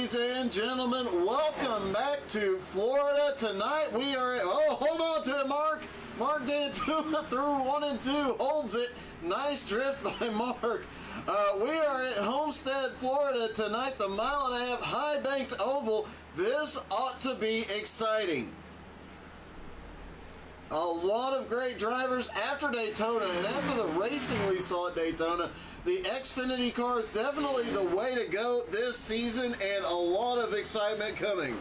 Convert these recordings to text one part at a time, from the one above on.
Ladies and gentlemen, welcome back to Florida. Tonight we are, hold on to it, Mark. Mark D'Antona through 1 and 2, holds it. Nice drift by Mark. We are at Homestead, Florida tonight, the 1.5 mile high banked oval. This ought to be exciting. A lot of great drivers after Daytona and after the racing we saw at Daytona. The Xfinity car is definitely the way to go this season, and a lot of excitement coming.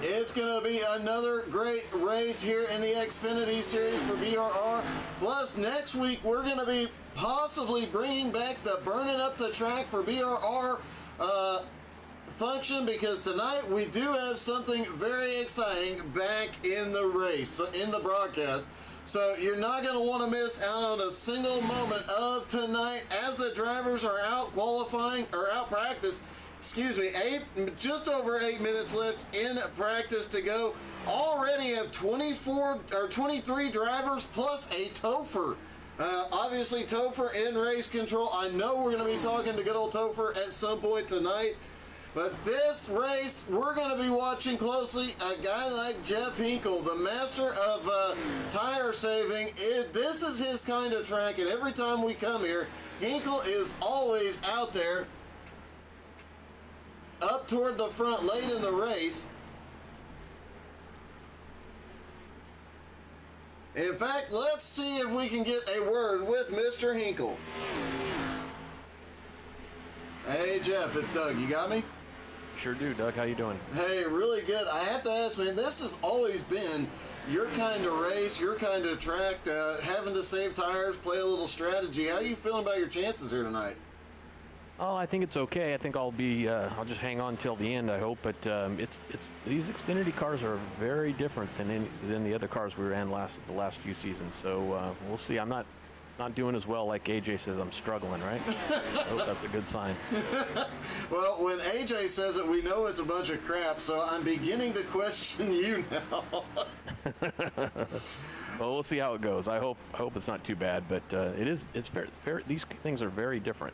It's going to be another great race here in the Xfinity series for BRR. Plus, next week we're going to be possibly bringing back the Burning Up the Track for BRR function, because tonight we do have something very exciting back in the race, in the broadcast. So you're not going to want to miss out on a single moment of tonight as the drivers are out qualifying, or out practice. Excuse me, just over 8 minutes left in practice to go. Already have 23 drivers plus a Topher. Obviously Topher in race control. I know we're going to be talking to good old Topher at some point tonight. But this race, we're going to be watching closely a guy like Jeff Hinkle, the master of tire saving. This is his kind of track, and every time we come here, Hinkle is always out there up toward the front late in the race. In fact, let's see if we can get a word with Mr. Hinkle. Hey Jeff, it's Doug. You got me? Sure do, Doug. How you doing? Hey, really good. I have to ask, man, this has always been your kind of race, your kind of track, having to save tires, play a little strategy. How are you feeling about your chances here tonight? Oh, I think it's okay. I think I'll just hang on till the end, I hope. But these Xfinity cars are very different than the other cars we ran the last few seasons. So we'll see. I'm not doing as well, like AJ says. I'm struggling, right? I hope that's a good sign. Well, when AJ says it, we know it's a bunch of crap, so I'm beginning to question you now. Well, we'll see how it goes. I hope it's not too bad, but it's very these things are very different.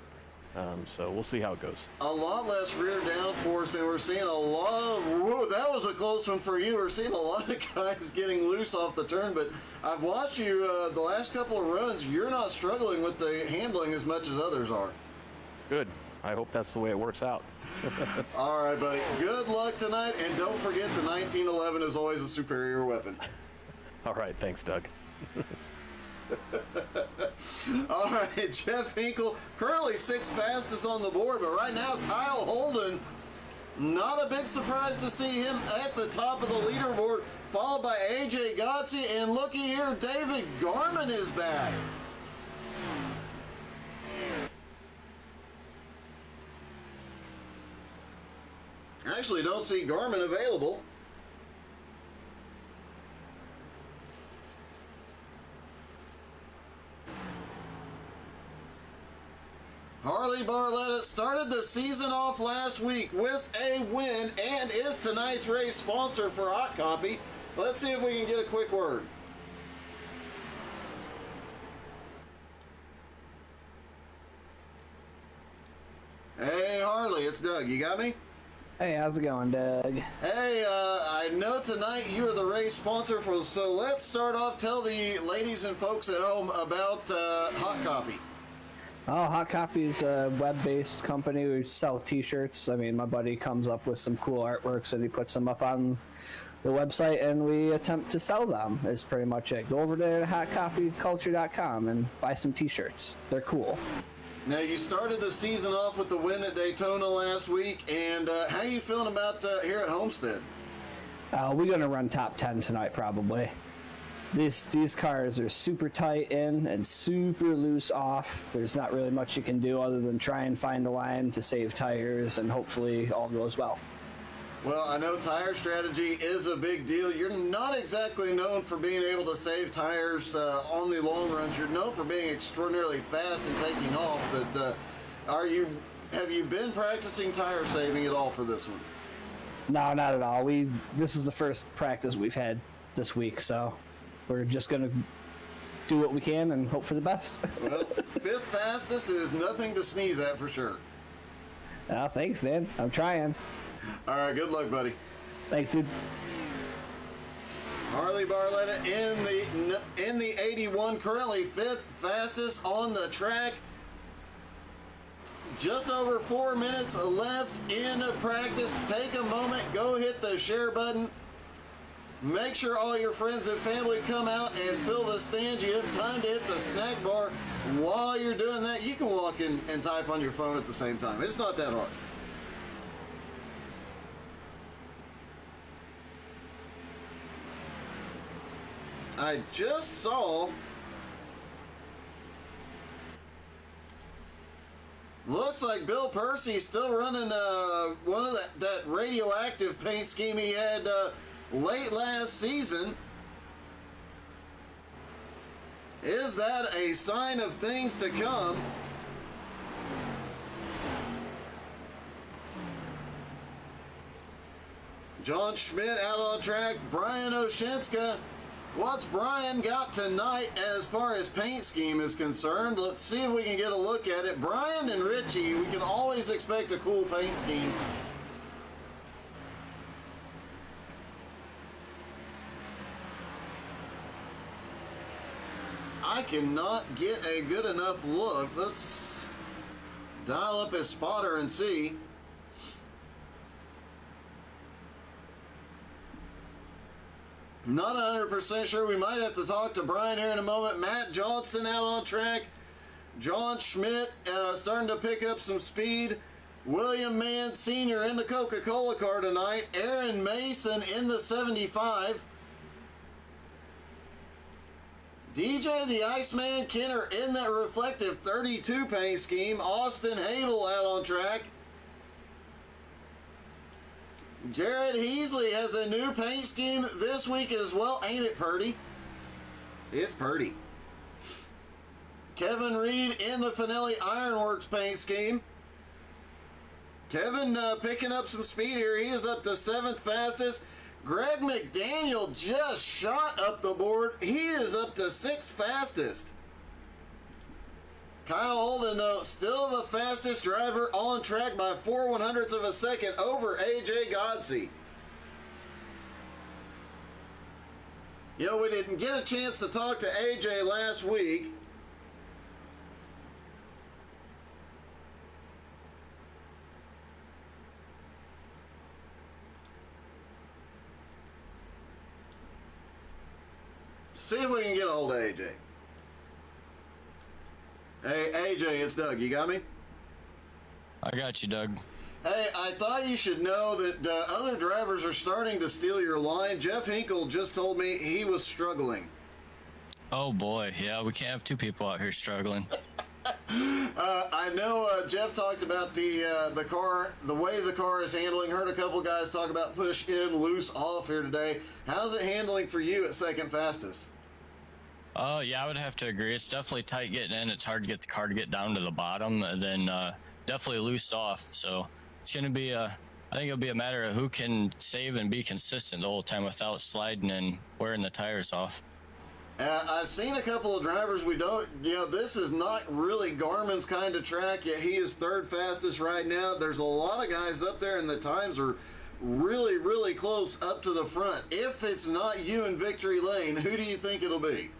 So we'll see how it goes. A lot less rear downforce, and we're seeing a lot of, whoa, that was a close one for you. We're seeing a lot of guys getting loose off the turn, but I've watched you the last couple of runs. You're not struggling with the handling as much as others are. Good. I hope that's the way it works out. All right, buddy. Good luck tonight, and don't forget the 1911 is always a superior weapon. All right. Thanks, Doug. All right, Jeff Hinkle, currently 6th fastest on the board, but right now Kyle Holden, not a big surprise to see him at the top of the leaderboard, followed by AJ Gotzi, and looky here, David Garman is back. Actually, don't see Garman available. Harley Barletta started the season off last week with a win and is tonight's race sponsor for Hot Copy. Let's see if we can get a quick word. Hey Harley, it's Doug. You got me? Hey, how's it going, Doug? Hey, I know tonight you are the race sponsor for, so let's start off. Tell the ladies and folks at home about Hot Copy. Oh, Hot Copy is a web-based company. We sell t-shirts. I mean, my buddy comes up with some cool artworks and he puts them up on the website, and we attempt to sell them, is pretty much it. Go over there to hotcopyculture.com and buy some t-shirts. They're cool. Now, you started the season off with the win at Daytona last week, and how are you feeling about here at Homestead? We're going to run top 10 tonight, probably. These cars are super tight in and super loose off. There's not really much you can do other than try and find a line to save tires, and hopefully all goes well. Well, I know tire strategy is a big deal. You're not exactly known for being able to save tires on the long runs. You're known for being extraordinarily fast and taking off, but have you been practicing tire saving at all for this one? No, not at all. This is the first practice we've had this week, so we're just going to do what we can and hope for the best. Well, 5th fastest is nothing to sneeze at for sure. Oh, thanks, man. I'm trying. All right, good luck, buddy. Thanks, dude. Harley Barletta in the 81, currently 5th fastest on the track. Just over 4 minutes left in practice. Take a moment, go hit the share button. Make sure all your friends and family come out and fill the stands. You have time to hit the snack bar. While you're doing that, you can walk in and type on your phone at the same time. It's not that hard. I just saw, looks like Bill Percy's still running one of that radioactive paint scheme he had late last season. Is that a sign of things to come? John Schmidt out on track. Brian Oshinska. What's Brian got tonight as far as paint scheme is concerned? Let's see if we can get a look at it. Brian and Richie, we can always expect a cool paint scheme. I cannot get a good enough look. Let's dial up his spotter and see. Not 100% sure. We might have to talk to Brian here in a moment. Matt Johnson out on track. John Schmidt starting to pick up some speed. William Mann Sr. in the Coca-Cola car tonight. Aaron Mason in the 75. DJ the Iceman Kenner in that reflective 32 paint scheme. Austin Habel out on track. Jared Heasley has a new paint scheme this week as well. Ain't it purty? It's purty. Kevin Reed in the Finelli Ironworks paint scheme. Kevin picking up some speed here. He is up to 7th fastest. Greg McDaniel just shot up the board. He is up to 6th fastest. Kyle Holden, though, still the fastest driver on track by 4/100ths of a second over AJ Godsey. You know, we didn't get a chance to talk to AJ last week. See if we can get a hold of AJ. Hey, AJ, it's Doug. You got me? I got you, Doug. Hey, I thought you should know that other drivers are starting to steal your line. Jeff Hinkle just told me he was struggling. Oh, boy. Yeah, we can't have two people out here struggling. I know Jeff talked about the car, the way the car is handling. Heard a couple guys talk about push in, loose off here today. How's it handling for you at 2nd fastest? Yeah, I would have to agree. It's definitely tight getting in. It's hard to get the car to get down to the bottom, and then definitely loose off. So it's going to be I think it'll be a matter of who can save and be consistent the whole time without sliding and wearing the tires off. I've seen a couple of drivers this is not really Garmin's kind of track, yet he is 3rd fastest right now. There's a lot of guys up there, and the times are really, really close up to the front. If it's not you in victory lane, who do you think it'll be?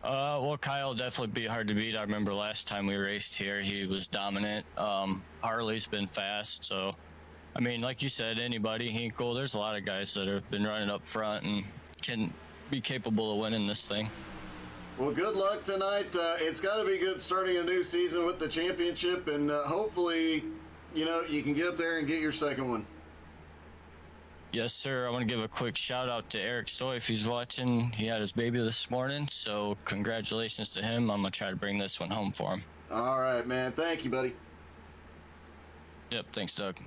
Well, Kyle will definitely be hard to beat. I remember last time we raced here, he was dominant. Harley's been fast, so I mean, like you said, anybody, Hinkle, there's a lot of guys that have been running up front and can be capable of winning this thing. Well, good luck tonight. It's got to be good starting a new season with the championship, and hopefully, you can get up there and get your 2nd one. Yes, sir. I want to give a quick shout out to Eric Soy if he's watching. He had his baby this morning, so congratulations to him. I'm going to try to bring this one home for him. All right, man. Thank you, buddy. Yep, thanks, Doug.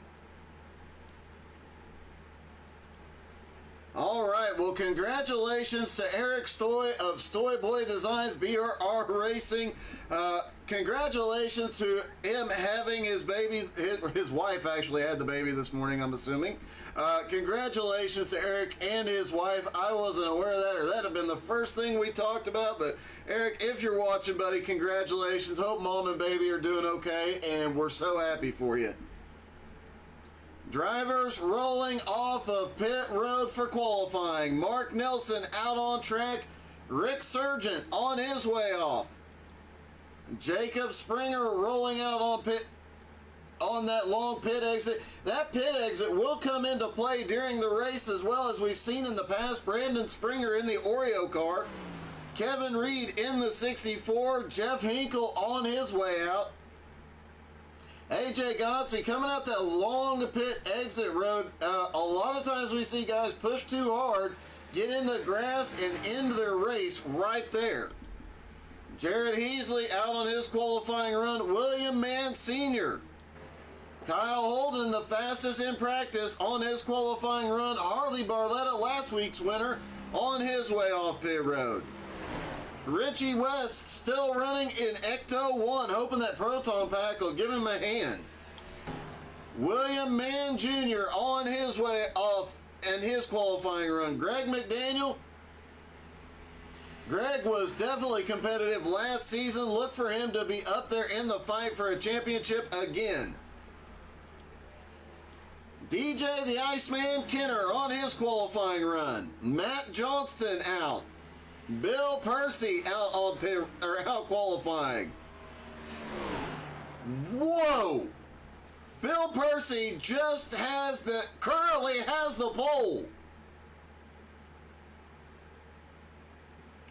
All right, right, well, congratulations to Eric Stoy of Stoy Boy Designs, BRR Racing. Congratulations to him having his baby. His wife actually had the baby this morning, I'm assuming. Congratulations to Eric and his wife. I wasn't aware of that, or that'd have been the first thing we talked about. But Eric, if you're watching, buddy, congratulations. Hope mom and baby are doing okay, and we're so happy for you. Drivers rolling off of pit road for qualifying. Mark Nelson out on track. Rick Sargent on his way off. Jacob Springer rolling out on that long pit exit. That pit exit will come into play during the race, as well as we've seen in the past. Brandon Springer in the Oreo car. Kevin Reed in the 64. Jeff Hinkle on his way out. AJ Gotze coming out that long pit exit road. A lot of times we see guys push too hard, get in the grass, and end their race right there. Jared Heasley out on his qualifying run. William Mann Sr. Kyle Holden, the fastest in practice, on his qualifying run. Harley Barletta, last week's winner, on his way off pit road. Richie West still running in Ecto 1, hoping that Proton Pack will give him a hand. William Mann Jr. on his way off and his qualifying run. Greg McDaniel. Greg was definitely competitive last season. Look for him to be up there in the fight for a championship again. DJ the Iceman Kenner on his qualifying run. Matt Johnston out. Bill Percy out qualifying. Whoa! Bill Percy currently has the pole.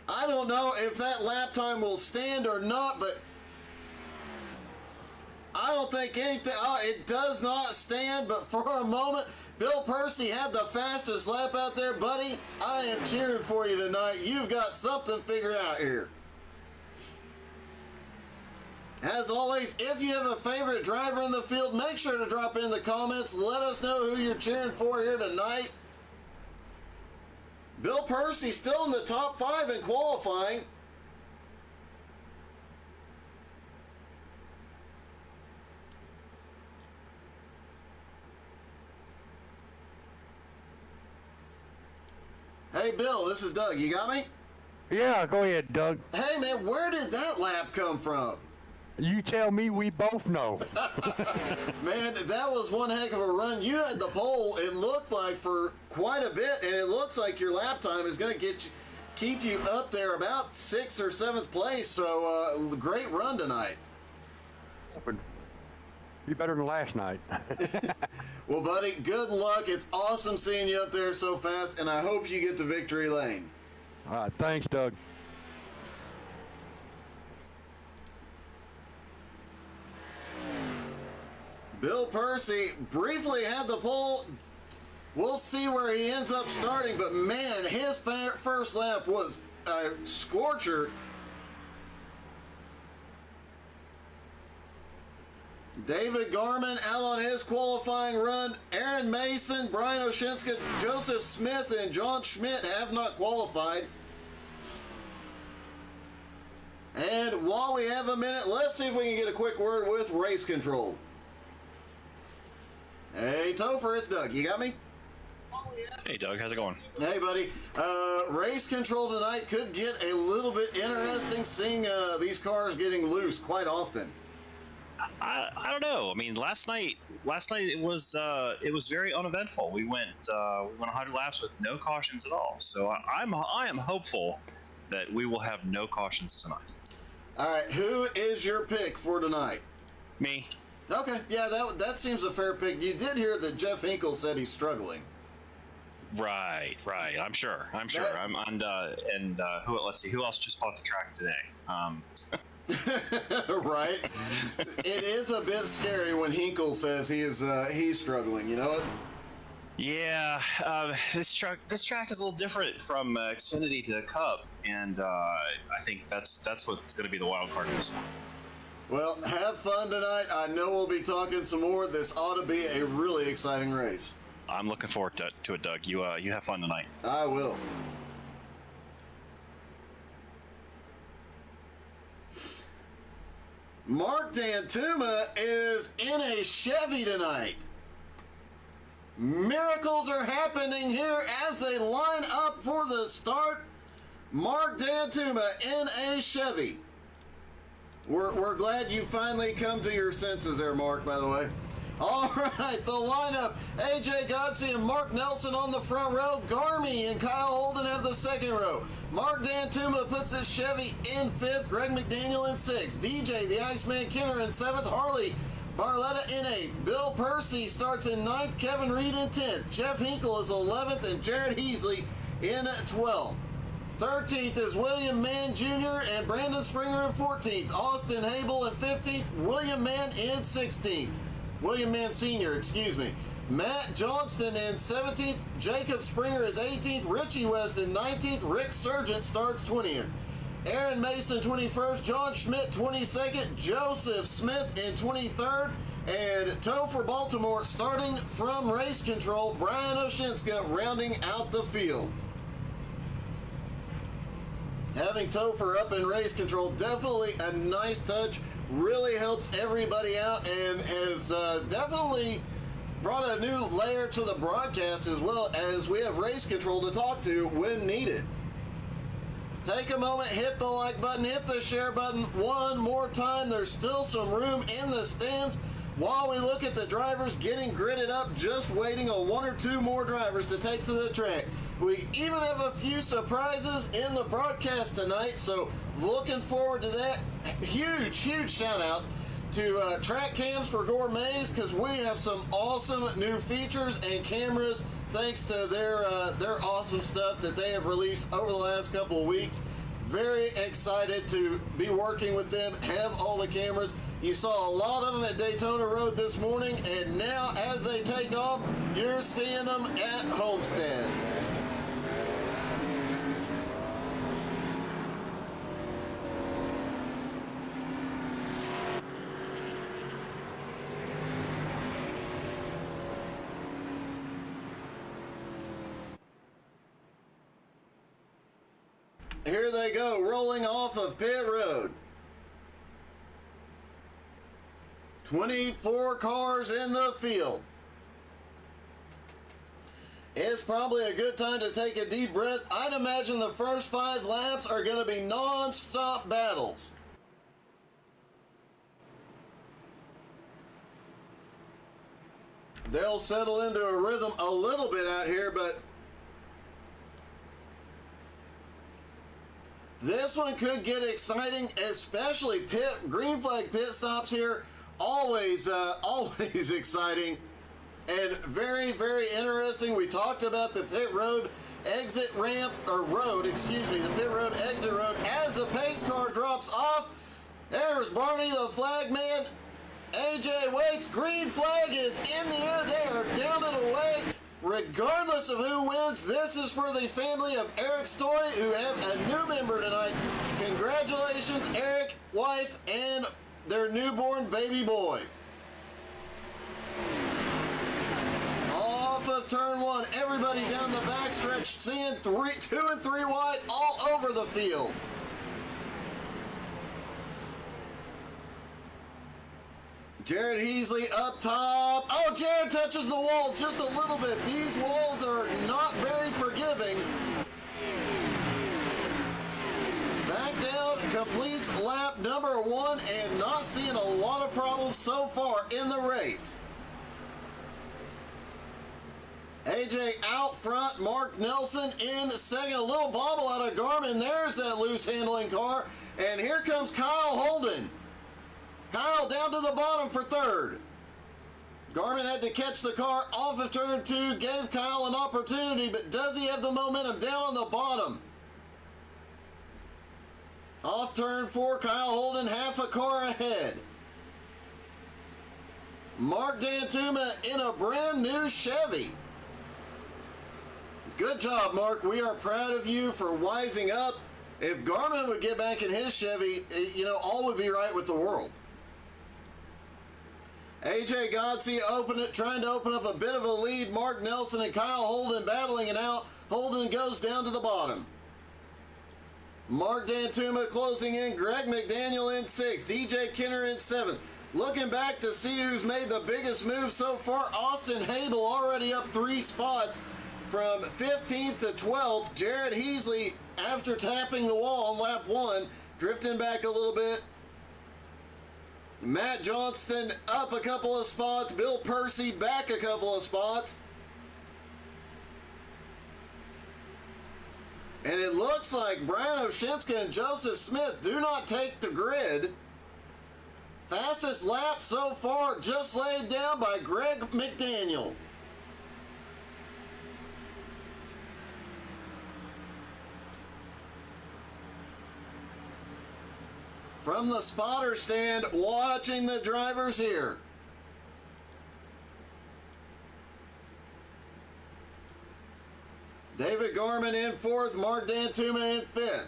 I don't know if that lap time will stand or not, but I don't think anything. It does not stand, but for a moment, Bill Percy had the fastest lap out there. Buddy, I am cheering for you tonight. You've got something figured out here. As always, if you have a favorite driver in the field, make sure to drop in the comments. Let us know who you're cheering for here tonight. Bill Percy still in the top 5 in qualifying. Hey, Bill, this is Doug. You got me? Yeah, go ahead, Doug. Hey, man, where did that lap come from? You tell me, we both know. Man, that was one heck of a run. You had the pole, it looked like, for quite a bit, and it looks like your lap time is going to keep you up there about 6th or 7th place, so great run tonight. Be better than last night. Well, buddy, good luck. It's awesome seeing you up there so fast, and I hope you get to victory lane. All right, thanks, Doug. Bill Percy briefly had the pole. We'll see where he ends up starting, but man, his first lap was a scorcher. David Garman out on his qualifying run. Aaron Mason, Brian Oshinska, Joseph Smith, and John Schmidt have not qualified. And while we have a minute, let's see if we can get a quick word with race control. Hey, Topher, it's Doug. You got me? Hey, Doug. How's it going? Hey, buddy. Race control tonight could get a little bit interesting, seeing these cars getting loose quite often. I don't know. I mean, last night it was very uneventful. We went 100 laps with no cautions at all. So I am hopeful that we will have no cautions tonight. All right, who is your pick for tonight? Me. Okay, yeah, that seems a fair pick. You did hear that Jeff Hinkle said he's struggling. Right. I'm sure. Let's see. Who else just bought the track today? Right. It is a bit scary when Hinkle says he's struggling. You know what? Yeah. This track is a little different from Xfinity to Cup, and I think that's what's going to be the wild card in this one. Well, have fun tonight. I know we'll be talking some more. This ought to be a really exciting race. I'm looking forward to it, Doug. You have fun tonight. I will. Mark Dantuma is in a Chevy tonight. Miracles are happening here as they line up for the start. Mark Dantuma in a Chevy. We're glad you finally come to your senses there, Mark, by the way. All right, the lineup. AJ Godsey and Mark Nelson on the front row. Garmy and Kyle Holden have the second row. Mark Dantuma puts his Chevy in fifth. Greg McDaniel in sixth. DJ the Iceman Kinner in seventh. Harley Barletta in eighth. Bill Percy starts in ninth. Kevin Reed in 10th. Jeff Hinkle is 11th. And Jared Heasley in 12th. 13th is William Mann Jr. and Brandon Springer in 14th. Austin Hable in 15th. William Mann in 16th. William Mann Sr., excuse me. Matt Johnston in 17th. Jacob Springer is 18th. Richie West in 19th. Rick Sargent starts 20th. Aaron Mason 21st. John Schmidt 22nd. Joseph Smith in 23rd. And tow for Baltimore starting from race control. Brian Oshinska rounding out the field. Having Topher up in race control, definitely a nice touch. Really helps everybody out and has definitely brought a new layer to the broadcast, as well as we have race control to talk to when needed. Take a moment, hit the like button, hit the share button one more time. There's still some room in the stands while we look at the drivers getting gridded up, just waiting on one or two more drivers to take to the track. We even have a few surprises in the broadcast tonight, so looking forward to that. Huge shout out to Track Cams for Gourmets, because we have some awesome new features and cameras thanks to their awesome stuff that they have released over the last couple of weeks. Very excited to be working with them, have all the cameras. You saw a lot of them at Daytona Road this morning, and now as they take off, you're seeing them at Homestead. Here they go, rolling off of pit road. 24 cars in the field. It's probably a good time to take a deep breath. I'd imagine the first 5 laps are going to be non-stop battles. They'll settle into a rhythm a little bit out here, but this one could get exciting, especially green flag pit stops here. Always exciting and very interesting. We talked about the pit road exit ramp, or road, excuse me, the pit road exit road. As the pace car drops off, there's Barney the flag man. AJ waits, green flag is in the air. They are down and away. Regardless of who wins, this is for the family of Eric Stoy, who have a new member tonight. Congratulations, Eric, wife, and their newborn baby boy. Off of turn 1, everybody down the backstretch, seeing 2 and 3 wide all over the field. Jared Heasley up top. Oh, Jared touches the wall just a little bit. These walls are not very forgiving. Back down, completes lap number 1, and not seeing a lot of problems so far in the race. AJ out front, Mark Nelson in second. A little bobble out of Garmin. There's that loose handling car. And here comes Kyle Holden. Kyle down to the bottom for third. Garmin had to catch the car off of turn 2, gave Kyle an opportunity, but does he have the momentum down on the bottom? Off turn 4, Kyle Holden half a car ahead. Mark Dantuma in a brand new Chevy. Good job, Mark. We are proud of you for wising up. If Garmin would get back in his Chevy, all would be right with the world. AJ Godsey trying to open up a bit of a lead. Mark Nelson and Kyle Holden battling it out. Holden goes down to the bottom. Mark Dantuma closing in. Greg McDaniel in 6th. DJ Kenner in 7th. Looking back to see who's made the biggest move so far. Austin Habel already up 3 spots from 15th to 12th. Jared Heasley, after tapping the wall on lap 1, drifting back a little bit. Matt Johnston up a couple of spots. Bill Percy back a couple of spots. And it looks like Brian Oshinska and Joseph Smith do not take the grid. Fastest lap so far just laid down by Greg McDaniel. From the spotter stand, watching the drivers here. David Garman in 4th, Mark Dantuma in 5th.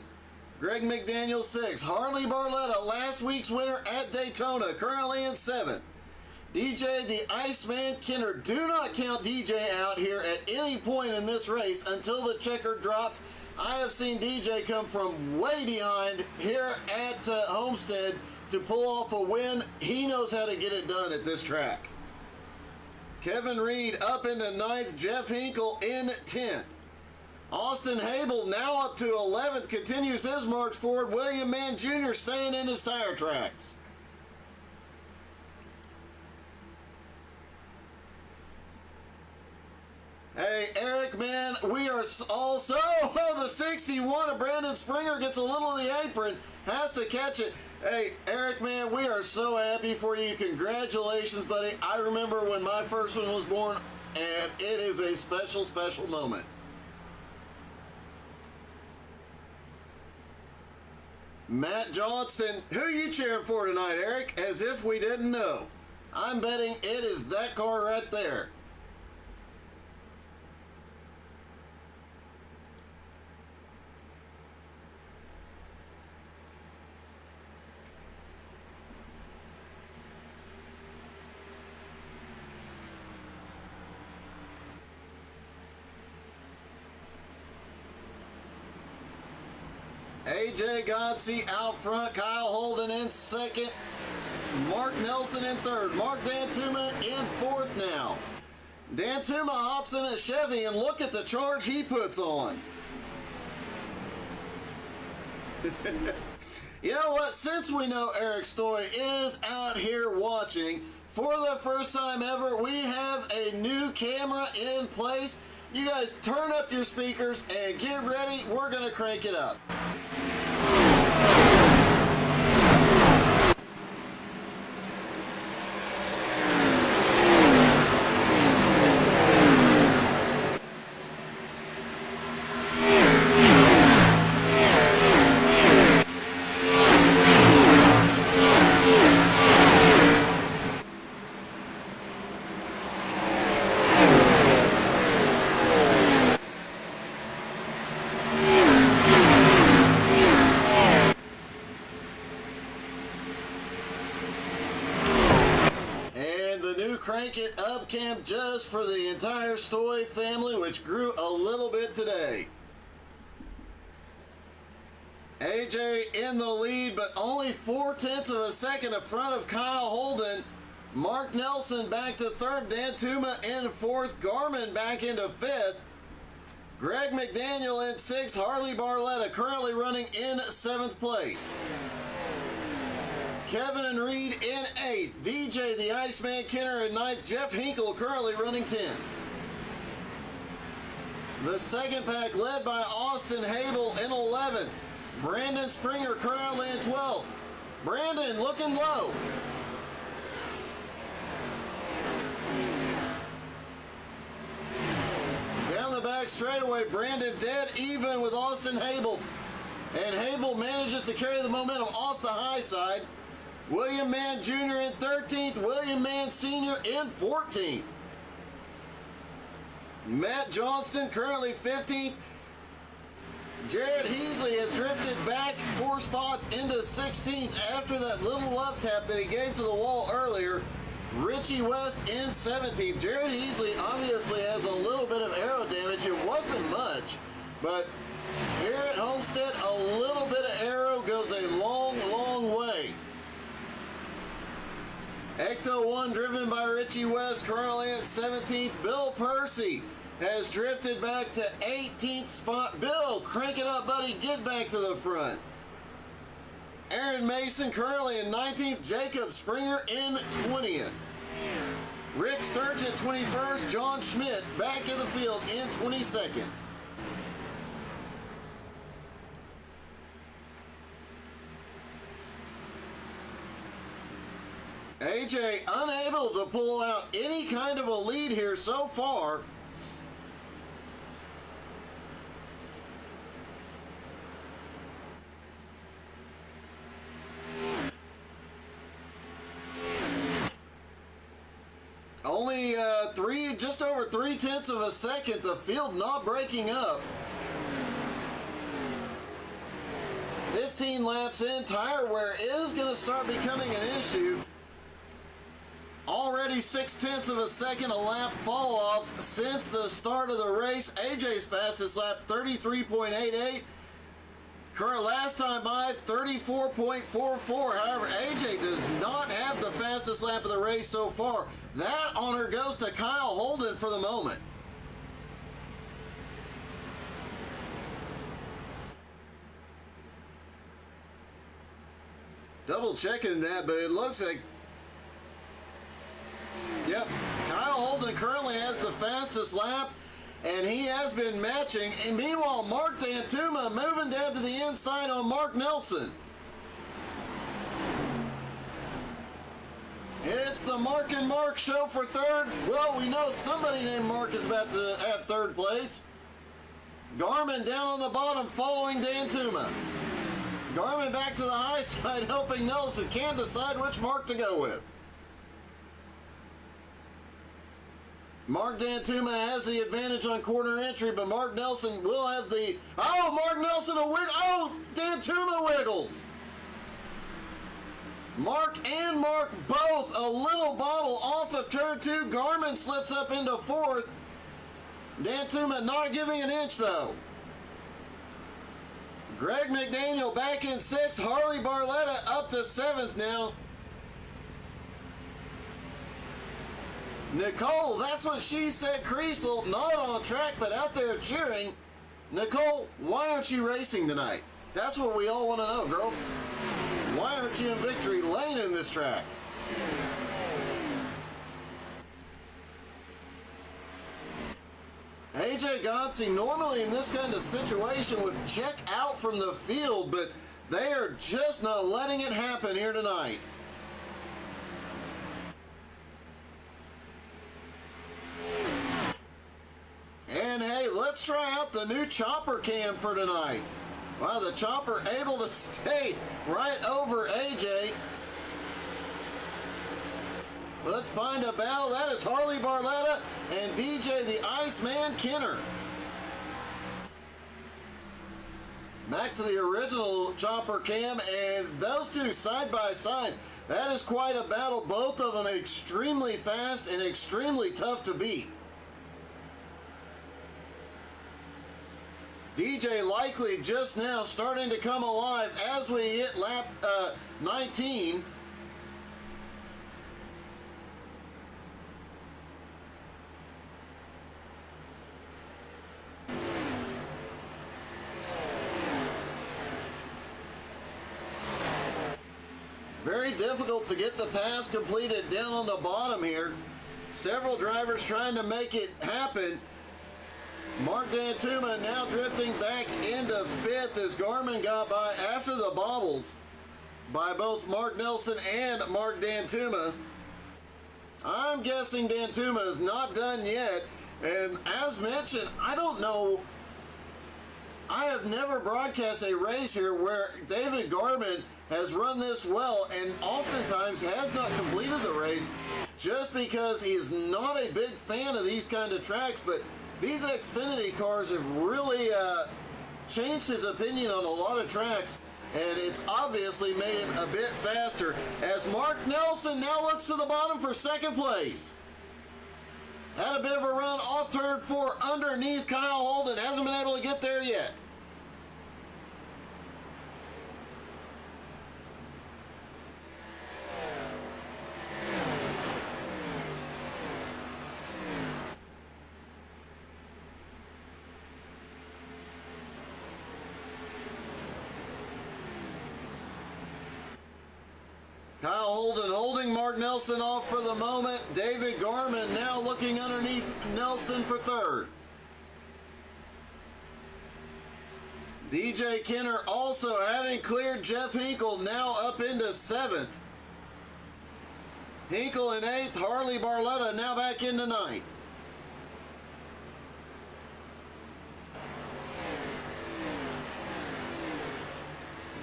Greg McDaniel 6th. Harley Barletta, last week's winner at Daytona, currently in 7th. DJ the Iceman Kenner. Do not count DJ out here at any point in this race until the checker drops. I have seen DJ come from way behind here at Homestead to pull off a win. He knows how to get it done at this track. Kevin Reed up into 9th. Jeff Hinkle in 10th. Austin Habel now up to 11th, continues his march forward. William Mann Jr. staying in his tire tracks. Hey, Eric, man, we are also, the 61 of Brandon Springer gets a little of the apron, has to catch it. Hey, Eric, man, we are so happy for you. Congratulations, buddy. I remember when my first one was born, and it is a special, special moment. Matt Johnston, who you cheering for tonight, Eric? As if we didn't know. I'm betting it is that car right there. AJ Godsey out front, Kyle Holden in 2nd, Mark Nelson in 3rd, Mark Dantuma in 4th now. Dantuma hops in a Chevy and look at the charge he puts on. You know what, since we know Eric Stoy is out here watching, for the first time ever, we have a new camera in place. You guys turn up your speakers and get ready, we're gonna crank it up. Crank it up cam just for the entire Stoy family, which grew a little bit today. AJ in the lead, but only 0.4 of a second in front of Kyle Holden. Mark Nelson back to 3rd, Dantuma in 4th, Garmin back into 5th. Greg McDaniel in 6th, Harley Barletta currently running in 7th place. Kevin Reed in 8th, DJ the Iceman Kenner in 9th, Jeff Hinkle currently running 10th. The second pack led by Austin Habel in 11th, Brandon Springer currently in 12th. Brandon looking low. Down the back straightaway, Brandon dead even with Austin Habel. And Habel manages to carry the momentum off the high side. William Mann Jr. in 13th, William Mann Sr. in 14th. Matt Johnston currently 15th. Jared Heasley has drifted back 4 spots into 16th after that little love tap that he gave to the wall earlier. Richie West in 17th. Jared Easley obviously has a little bit of aero damage. It wasn't much, but here at Homestead, a little bit of aero goes a long, long way. Ecto 1 driven by Richie West, currently at 17th. Bill Percy has drifted back to 18th spot. Bill, crank it up, buddy. Get back to the front. Aaron Mason currently in 19th. Jacob Springer in 20th. Rick Sargent 21st. John Schmidt back in the field in 22nd. AJ unable to pull out any kind of a lead here so far. Only just over 3/10 of a second. The field not breaking up. 15 laps in, tire wear is going to start becoming an issue. Already 6/10 of a second a lap fall off since the start of the race. AJ's fastest lap 33.88. Current last time by 34.44. However, AJ does not have the fastest lap of the race so far. That honor goes to Kyle Holden for the moment. Double checking that, but it looks like, yep, Kyle Holden currently has the fastest lap, and he has been matching. And meanwhile, Mark Dantuma moving down to the inside on Mark Nelson. It's the Mark and Mark show for third. Well, we know somebody named Mark is about to have third place. Garmin down on the bottom following Dantuma. Garmin back to the high side helping Nelson. Can't decide which Mark to go with. Mark Dantuma has the advantage on corner entry, but Mark Nelson will have the... Oh, Mark Nelson a wiggle. Oh, Dantuma wiggles. Mark and Mark both a little bobble off of turn 2. Garmin slips up into 4th. Dantuma not giving an inch, though. Greg McDaniel back in 6th. Harley Barletta up to 7th now. Nicole, that's what she said. Creasel, not on track, but out there cheering. Nicole, why aren't you racing tonight? That's what we all want to know, girl. Why aren't you in victory lane in this track? AJ Gonsey normally in this kind of situation would check out from the field, but they are just not letting it happen here tonight. And hey, let's try out the new chopper cam for tonight. Wow, the chopper able to stay right over AJ. Let's find a battle. That is Harley Barletta and DJ the Iceman Kenner. Back to the original chopper cam, and those two side by side. That is quite a battle. Both of them extremely fast and extremely tough to beat. DJ likely just now starting to come alive as we hit lap 19. Very difficult to get the pass completed down on the bottom here. Several drivers trying to make it happen. Mark Dantuma now drifting back into 5th as Garmin got by after the bobbles by both Mark Nelson and Mark Dantuma. I'm guessing Dantuma is not done yet, and as mentioned, I don't know, I have never broadcast a race here where David Garmin has run this well and oftentimes has not completed the race just because he is not a big fan of these kind of tracks, but these Xfinity cars have really changed his opinion on a lot of tracks, and it's obviously made him a bit faster as Mark Nelson now looks to the bottom for second place. Had a bit of a run off turn 4 underneath Kyle Holden. Hasn't been able to get there yet. Kyle Holden holding Mark Nelson off for the moment. David Garman now looking underneath Nelson for third. DJ Kenner also having cleared Jeff Hinkle, now up into 7th. Hinkle in 8th, Harley Barletta now back into 9th.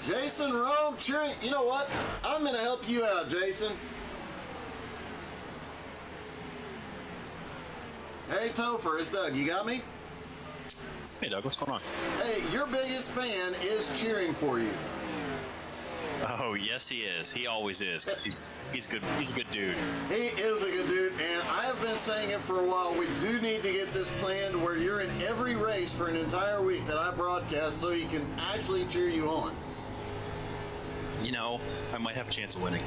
Jason Rome cheering. You know what? I'm going to help you out, Jason. Hey, Topher, it's Doug. You got me? Hey, Doug, what's going on? Hey, your biggest fan is cheering for you. Oh, yes, he is. He always is, because he's good. He's a good dude. He is a good dude, and I have been saying it for a while. We do need to get this planned where you're in every race for an entire week that I broadcast so he can actually cheer you on. You know, I might have a chance of winning.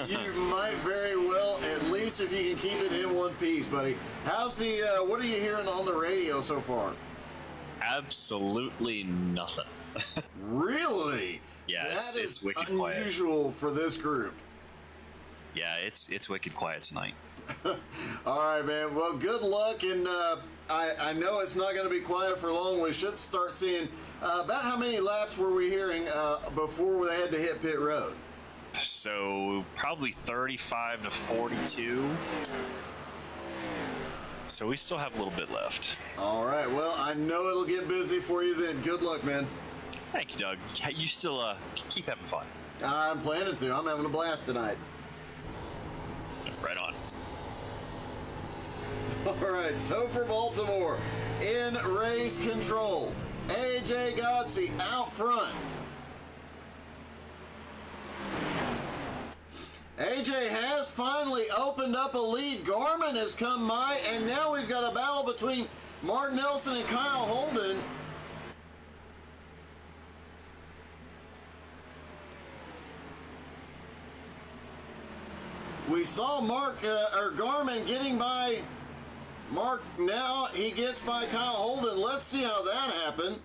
You might very well, at least if you can keep it in one piece, buddy. How's the, what are you hearing on the radio so far? Absolutely nothing. Really? Yeah, that it's is wicked quiet. unusual for this group. Yeah, it's wicked quiet tonight. All right, man. Well, good luck, and I know it's not going to be quiet for long. We should start seeing about how many laps were we hearing before they had to hit pit road? So probably 35 to 42. So we still have a little bit left. All right. Well, I know it'll get busy for you then. Good luck, man. Thank you, Doug. You still keep having fun. I'm planning to. I'm having a blast tonight. Right on. All right, Topher Baltimore in race control. AJ Godsey out front. AJ has finally opened up a lead. Garmin has come by, and now we've got a battle between Mark Nelson and Kyle Holden. We saw Garmin getting by Mark. Now he gets by Kyle Holden. Let's see how that happened.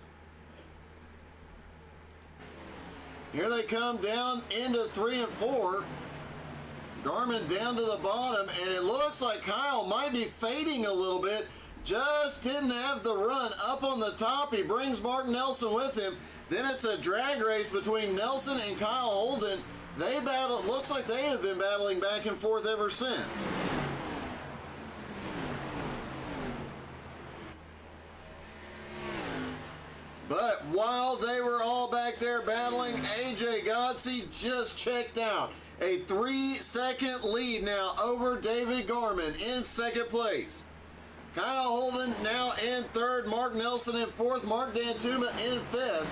Here they come down into 3 and 4. Garmin down to the bottom, and it looks like Kyle might be fading a little bit. Just didn't have the run up on the top. He brings Mark Nelson with him. Then it's a drag race between Nelson and Kyle Holden. They battle. Looks like they have been battling back and forth ever since. But while they were all back there battling, AJ Godsey just checked out. A 3-second lead now over David Garman in second place. Kyle Holden now in third. Mark Nelson in fourth. Mark Dantuma in fifth.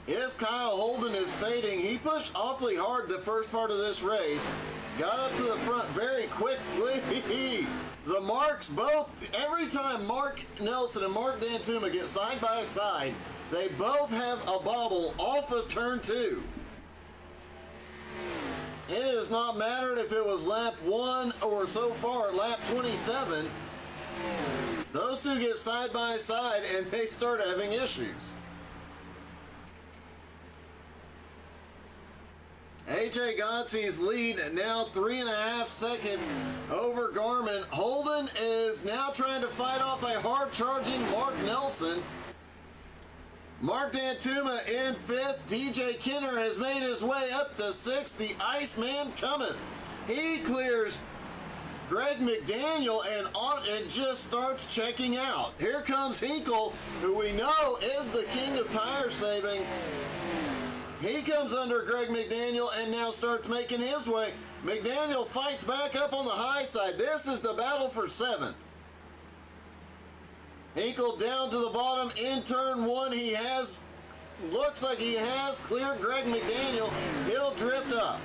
If Kyle Holden is fading, he pushed awfully hard the first part of this race. Got up to the front very quickly. The marks both, every time Mark Nelson and Mark Dantuma get side by side, they both have a bobble off of turn 2. It has not mattered if it was lap 1 or so far lap 27. Those two get side by side and they start having issues. AJ Godsey's lead now 3.5 seconds over Garmin. Holden is now trying to fight off a hard-charging Mark Nelson. Mark Dantuma in 5th. DJ Kenner has made his way up to 6th. The Iceman cometh. He clears Greg McDaniel and just starts checking out. Here comes Hinkle, who we know is the king of tire saving. He comes under Greg McDaniel and now starts making his way. McDaniel fights back up on the high side. This is the battle for 7th. Hinkle down to the bottom in turn one. He has, looks like he has cleared Greg McDaniel. He'll drift up.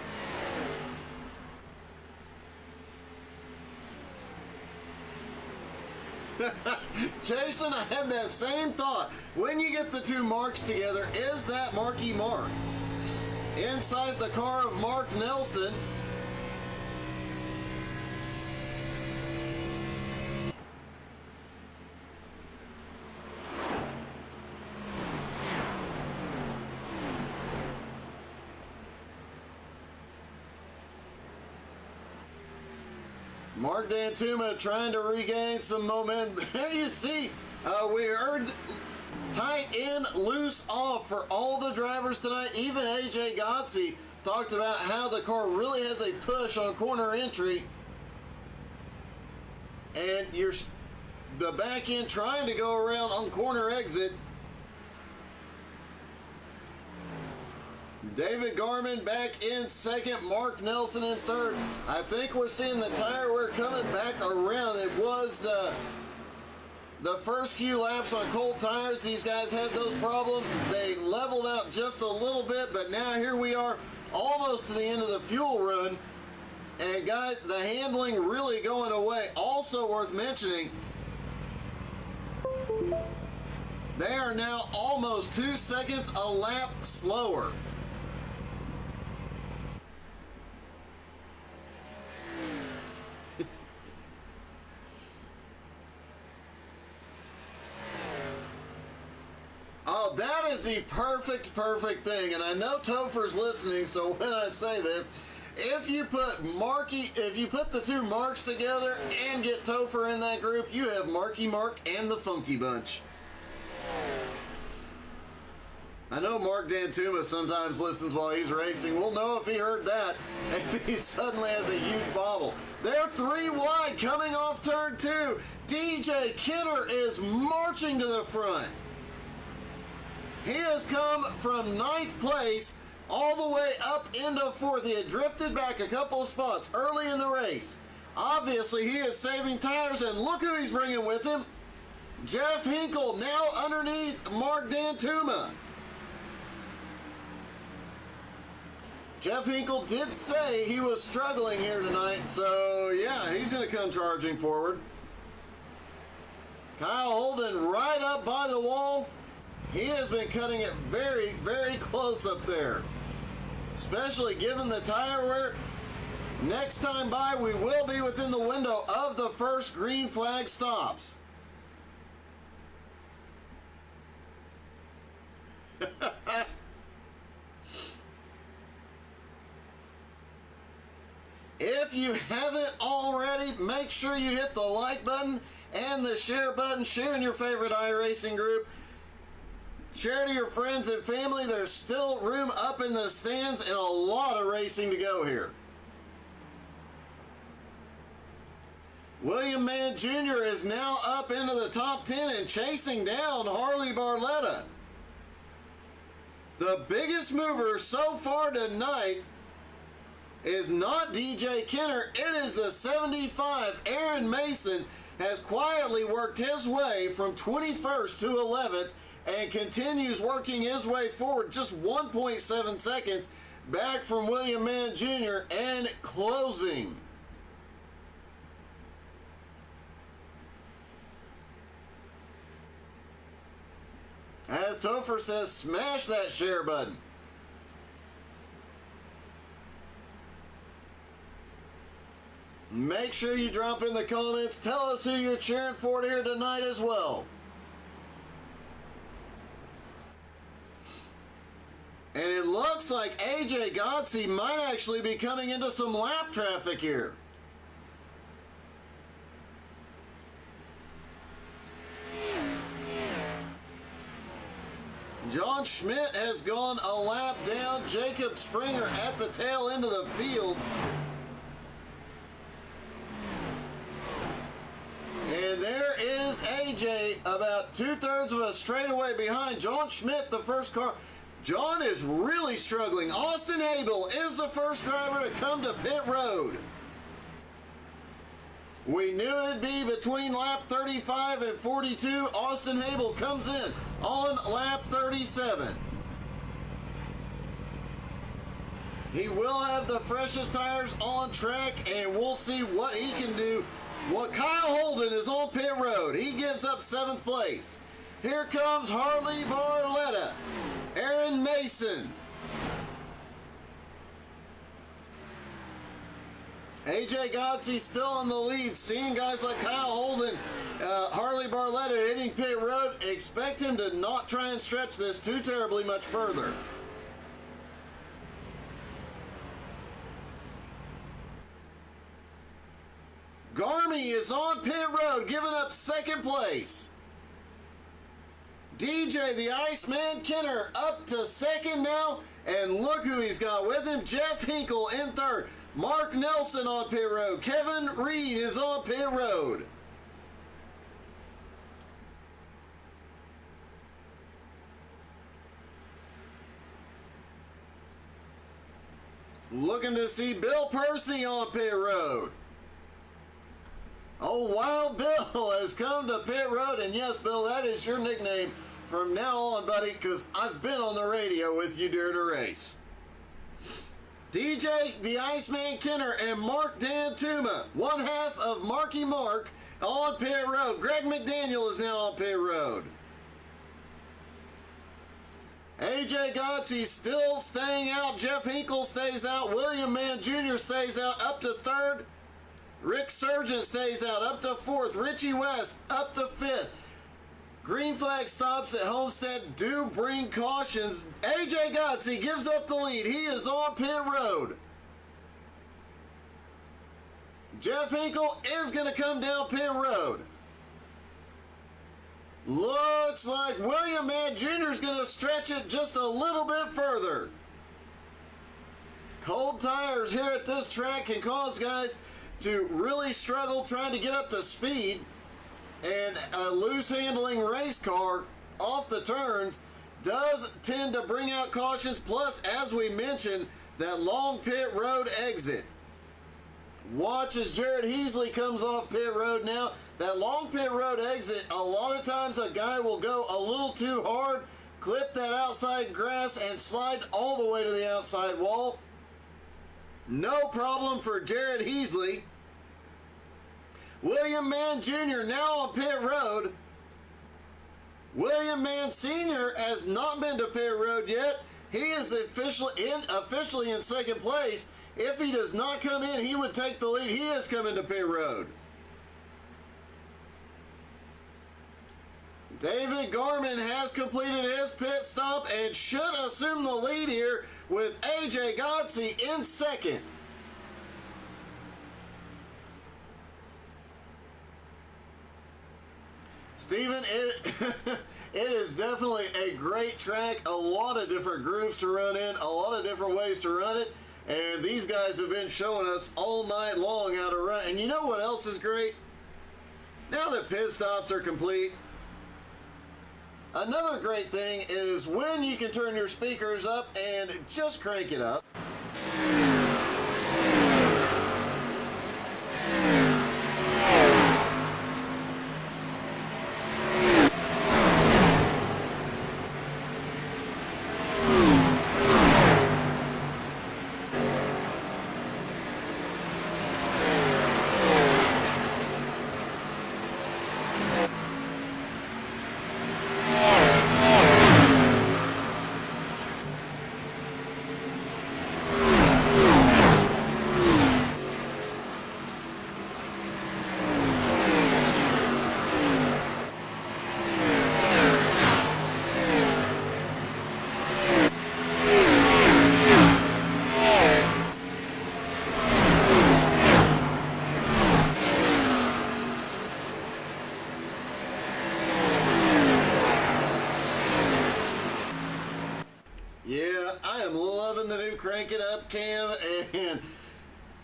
Jason, I had that same thought. When you get the two marks together, is that Marky Mark? Inside the car of Mark Nelson. Mark Dantuma trying to regain some momentum. There you see, we heard tight in, loose off for all the drivers tonight. Even AJ Gotze talked about how the car really has a push on corner entry. And the back end trying to go around on corner exit. David Garman back in second, Mark Nelson in third. I think we're seeing the tire wear coming back around. It was the first few laps on cold tires. These guys had those problems. They leveled out just a little bit, but now here we are almost to the end of the fuel run. And guys, the handling really going away. Also worth mentioning, they are now almost 2 seconds a lap slower. Oh, that is the perfect thing. And I know Topher's listening, so when I say this, if you put the two Marks together and get Topher in that group, you have Marky Mark and the Funky Bunch. I know Mark Dantuma sometimes listens while he's racing. We'll know if he heard that, if he suddenly has a huge bobble. They're 3 wide coming off turn 2. DJ Kenner is marching to the front. He has come from 9th place all the way up into 4th. He had drifted back a couple of spots early in the race. Obviously, he is saving tires, and look who he's bringing with him. Jeff Hinkle now underneath Mark Dantuma. Jeff Hinkle did say he was struggling here tonight, so yeah, he's going to come charging forward. Kyle Holden right up by the wall. He has been cutting it very close up there, especially given the tire wear. Next time by, we will be within the window of the first green flag stops. If you haven't already, make sure you hit the like button and the share button. Share in your favorite iRacing group. Share to your friends and family. There's still room up in the stands and a lot of racing to go here. William Mann Jr. is now up into the top 10 and chasing down Harley Barletta. The biggest mover so far tonight is not DJ Kenner. It is the 75. Aaron Mason has quietly worked his way from 21st to 11th and continues working his way forward just 1.7 seconds back from William Mann Jr. and closing. As Topher says, smash that share button. Make sure you drop in the comments. Tell us who you're cheering for here tonight as well. And it looks like AJ Gotze might actually be coming into some lap traffic here. John Schmidt has gone a lap down. Jacob Springer at the tail end of the field. And there is AJ about 2/3 of a straightaway behind. John Schmidt, the first car. John is really struggling. Austin Abel is the first driver to come to pit road. We knew it'd be between lap 35 and 42. Austin Hable comes in on lap 37. He will have the freshest tires on track, and we'll see what he can do. Well, Kyle Holden is on pit road. He gives up 7th place. Here comes Harley Barletta, Aaron Mason, AJ Godsey still in the lead. Seeing guys like Kyle Holden, Harley Barletta hitting pit road, expect him to not try and stretch this too terribly much further. Garmy is on pit road, giving up 2nd place. DJ the Iceman Kenner up to 2nd now, and look who he's got with him. Jeff Hinkle in 3rd. Mark Nelson on pit road. Kevin Reed is on pit road. Looking to see Bill Percy on pit road. Oh, Wild Bill has come to pit road, and yes, Bill, that is your nickname from now on, buddy, because I've been on the radio with you during a race. DJ the Iceman Kenner and Mark Dantuma, 1/2 of Marky Mark, on pit road. Greg McDaniel is now on pit road. AJ Godsey still staying out. Jeff Hinkle stays out. William Mann Jr. stays out up to 3rd. Rick Surgeon stays out up to 4th. Richie West up to 5th. Green flag stops at Homestead do bring cautions. AJ Godsey gives up the lead. He is on pit road. Jeff Hinkle is going to come down pit road. Looks like William Mann Jr. is going to stretch it just a little bit further. Cold tires here at this track can cause guys to really struggle trying to get up to speed, and a loose handling race car off the turns does tend to bring out cautions. Plus, as we mentioned, that long pit road exit. Watch as Jared Heasley comes off pit road now. That long pit road exit, a lot of times a guy will go a little too hard, clip that outside grass, and slide all the way to the outside wall. No problem for Jared Heasley. William Mann Jr. now on pit road. William Mann Sr. has not been to pit road yet. He is officially in 2nd place. If he does not come in, he would take the lead. He is coming to pit road. David Garman has completed his pit stop and should assume the lead here with AJ Godsey in 2nd. Steven, it is definitely a great track. A lot of different grooves to run in, a lot of different ways to run it. And these guys have been showing us all night long how to run. And you know what else is great? Now that pit stops are complete, another great thing is when you can turn your speakers up and just crank it up. Yeah, I am loving the new Crank It Up cam, and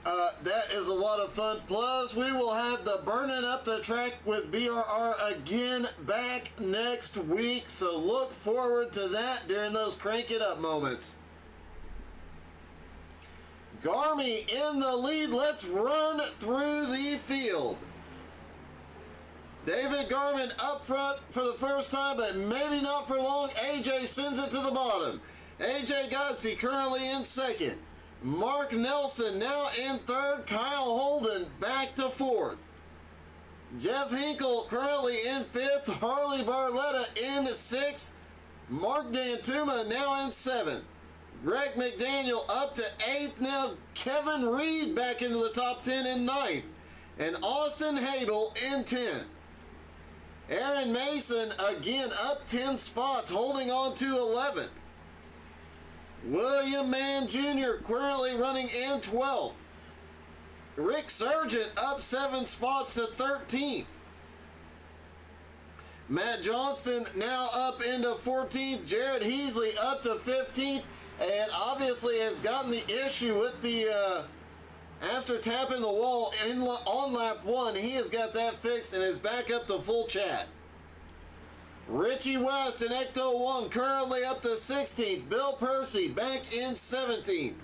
that is a lot of fun. Plus, we will have the Burning Up the Track with BRR again back next week, so look forward to that during those Crank It Up moments. Garmy in the lead. Let's run through the field. David Garman up front for the first time, but maybe not for long. AJ sends it to the bottom. AJ Godsey currently in second. Mark Nelson now in third. Kyle Holden back to fourth. Jeff Hinkle currently in fifth. Harley Barletta in sixth. Mark Dantuma now in seventh. Greg McDaniel up to eighth. Now Kevin Reed back into the top 10 in ninth. And Austin Habel in 10th. Aaron Mason again up 10 spots, holding on to 11th. William Mann Jr. currently running in 12th. Rick Sargent up 7 spots to 13th. Matt Johnston now up into 14th. Jared Heasley up to 15th, and obviously has gotten the issue with the after tapping the wall on lap 1, he has got that fixed and is back up to full chat. Richie West in Ecto 1 currently up to 16th. Bill Percy back in 17th.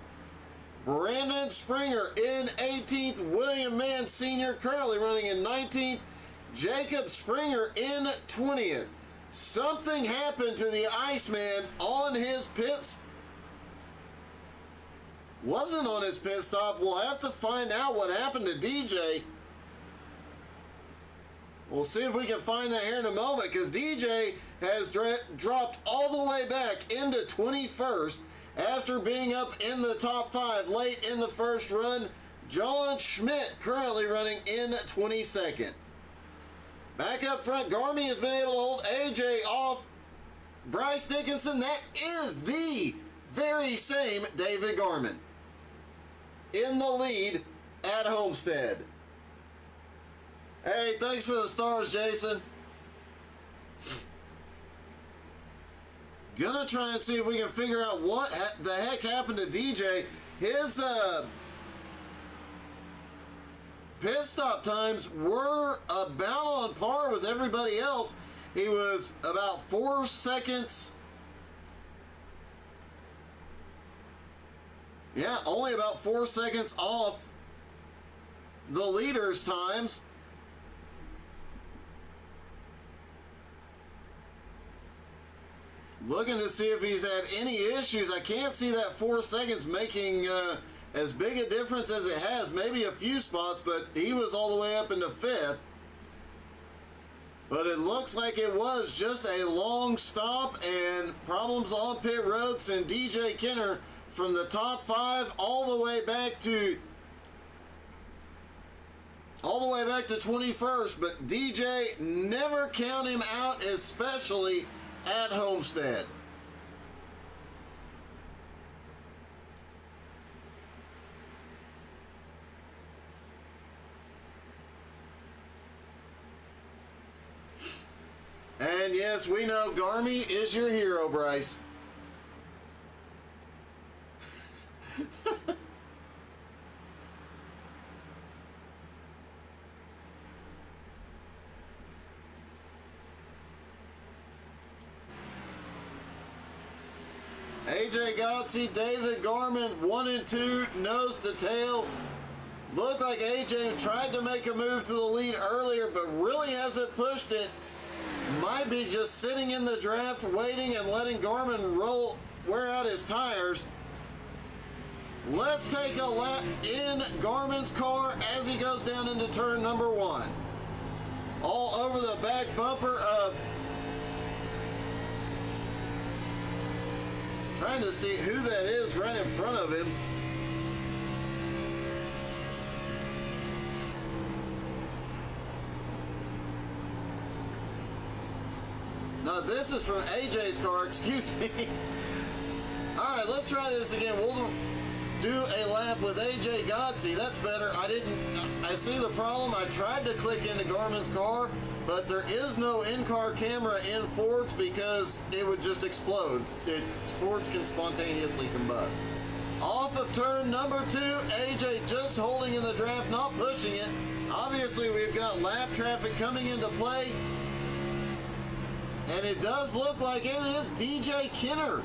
Brandon Springer in 18th. William Mann Sr. currently running in 19th. Jacob Springer in 20th. Something happened to the Iceman on his pits. Wasn't on his pit stop. We'll have to find out what happened to DJ. We'll see if we can find that here in a moment, because DJ has dropped all the way back into 21st after being up in the top 5 late in the first run. John Schmidt currently running in 22nd. Back up front, Garmy has been able to hold AJ off. Bryce Dickinson, that is the very same David Garman in the lead at Homestead. Hey, thanks for the stars, Jason. Gonna try and see if we can figure out what the heck happened to DJ. His pit stop times were about on par with everybody else. He was about 4 seconds. Yeah, only about 4 seconds off the leader's times. Looking to see if he's had any issues. I can't see that 4 seconds making as big a difference as it has. Maybe a few spots, but he was all the way up into 5th. But it looks like it was just a long stop and problems on pit road send DJ Kenner from the top 5 all the way back to 21st. But DJ, never count him out, especially at Homestead. And yes, we know Garmy is your hero, Bryce. AJ Godsey, David Garman, 1 and 2, nose to tail. Looked like AJ tried to make a move to the lead earlier, but really hasn't pushed it. Might be just sitting in the draft, waiting and letting Garman wear out his tires. Let's take a lap in Garman's car as he goes down into turn number 1. All over the back bumper of... Trying to see who that is right in front of him. No, this is from AJ's car, excuse me. All right, let's try this again. We'll do a lap with AJ Godsey. That's better. I see the problem. I tried to click into Garmin's car, but there is no in-car camera in Ford's because it would just explode. Ford's can spontaneously combust. Off of turn number 2, AJ just holding in the draft, not pushing it. Obviously, we've got lap traffic coming into play. And it does look like it is DJ Kenner.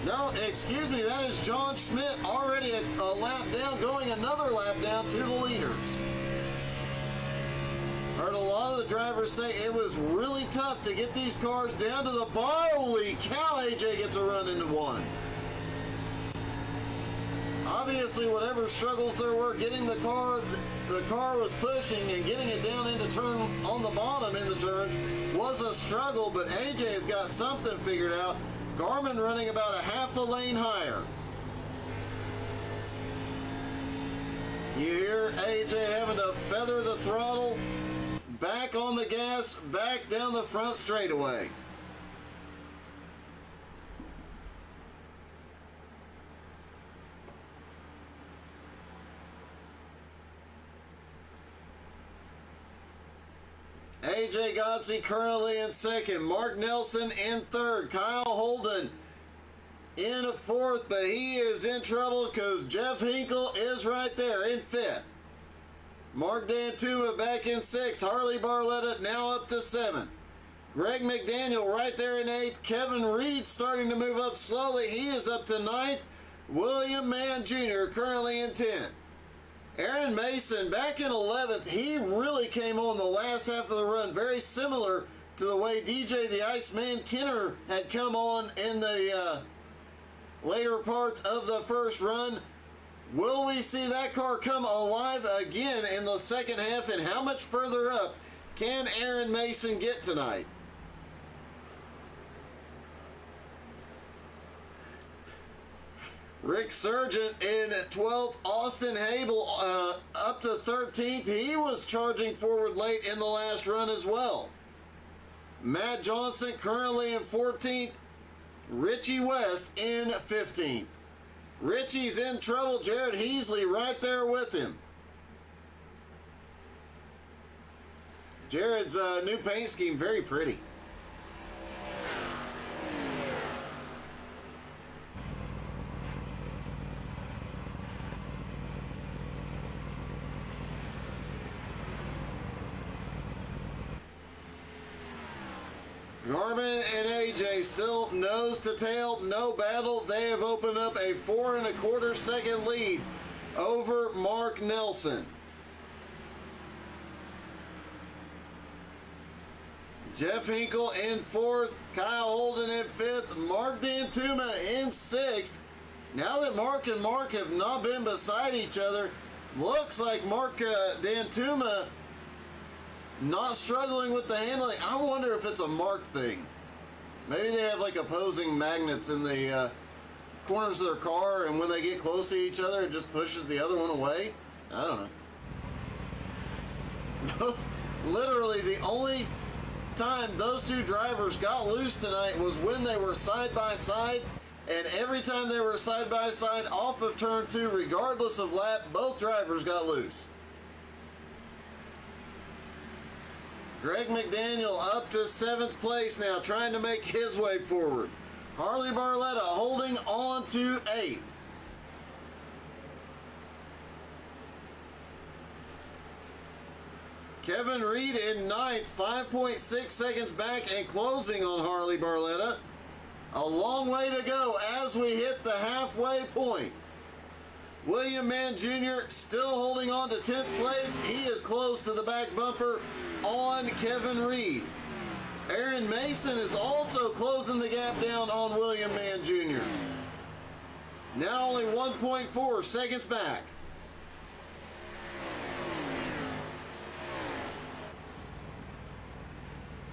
No, excuse me, that is John Schmidt already a lap down, going another lap down to the leaders. Heard a lot of the drivers say it was really tough to get these cars down to the bottom. Holy cow, AJ gets a run into one. Obviously, whatever struggles there were getting the car was pushing and getting it down into turn on the bottom in the turns was a struggle, but AJ has got something figured out. Garmin running about a half a lane higher. You hear AJ having to feather the throttle, back on the gas, back down the front straightaway. AJ Godsey currently in second. Mark Nelson in third. Kyle Holden in fourth, but he is in trouble because Jeff Hinkle is right there in fifth. Mark Dantuma back in sixth. Harley Barletta now up to seventh. Greg McDaniel right there in eighth. Kevin Reed starting to move up slowly. He is up to ninth. William Mann Jr. currently in 10th. Aaron Mason back in 11th. He really came on the last half of the run, very similar to the way DJ the Iceman Kenner had come on in the later parts of the first run. Will we see that car come alive again in the second half, and how much further up can Aaron Mason get tonight? Rick Sargent in 12th. Austin Habel up to 13th. He was charging forward late in the last run as well. Matt Johnston currently in 14th. Richie West in 15th. Richie's in trouble. Jared Heasley right there with him. Jared's new paint scheme, very pretty. Garmin and AJ still nose to tail, no battle. They have opened up a 4 1/4 second lead over Mark Nelson. Jeff Hinkle in 4th, Kyle Holden in 5th, Mark Dantuma in 6th. Now that Mark and Mark have not been beside each other, looks like Mark Dantuma not struggling with the handling. I wonder if it's a Mark thing. Maybe they have like opposing magnets in the corners of their car, and when they get close to each other, it just pushes the other one away. I don't know. Literally, the only time those two drivers got loose tonight was when they were side by side, and every time they were side by side off of turn 2, regardless of lap, both drivers got loose. Greg McDaniel up to 7th place now, trying to make his way forward. Harley Barletta holding on to 8th. Kevin Reed in 9th, 5.6 seconds back and closing on Harley Barletta. A long way to go as we hit the halfway point. William Mann Jr. still holding on to 10th place. He is close to the back bumper on Kevin Reed. Aaron Mason is also closing the gap down on William Mann Jr. Now only 1.4 seconds back.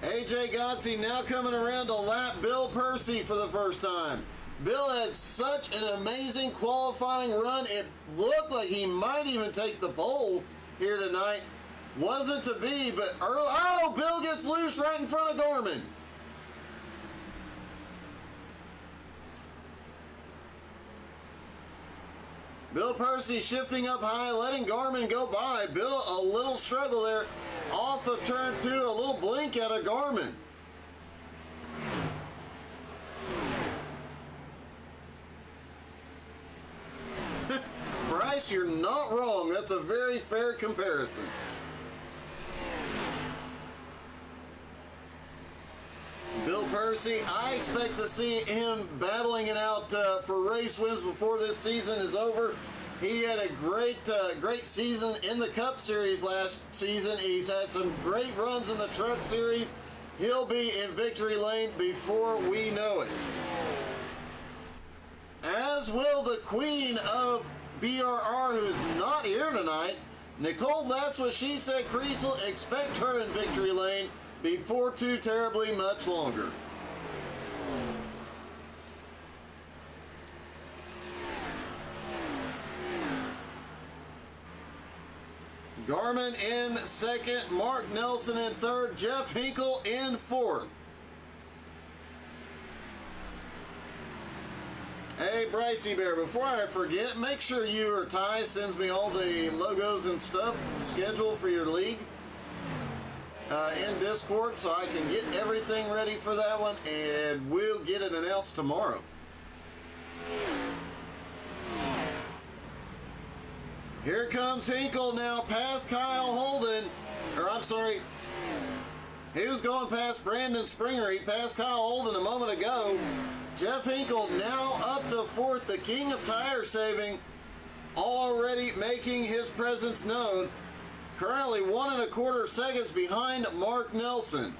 AJ Godsey now coming around to lap Bill Percy for the first time. Bill had such an amazing qualifying run. It looked like he might even take the pole here tonight. Wasn't to be, but early. Oh, Bill gets loose right in front of Garmin. Bill Percy shifting up high, letting Garmin go by. Bill, a little struggle there off of turn 2, a little blink out of Garmin. Bryce, you're not wrong. That's a very fair comparison. Bill Bill Percy. I expect to see him battling it out for race wins before this season is over. He had a great season in the Cup Series last season. He's had some great runs in the Truck Series. He'll be in victory lane before we know it. As will the queen of BRR, who's not here tonight. Nicole, that's what she said. Creasel, expect her in victory lane before too terribly much longer. Garmin in second, Mark Nelson in third, Jeff Hinkle in fourth. Hey, Brycey Bear, before I forget, make sure you or Ty sends me all the logos and stuff scheduled for your league in Discord so I can get everything ready for that one, and we'll get it announced tomorrow. Here comes Hinkle now past Kyle Holden, or I'm sorry, he was going past Brandon Springer. He passed Kyle Holden a moment ago. Jeff Hinkle now up to fourth, the king of tire saving, already making his presence known. Currently 1 1/4 seconds behind Mark Nelson.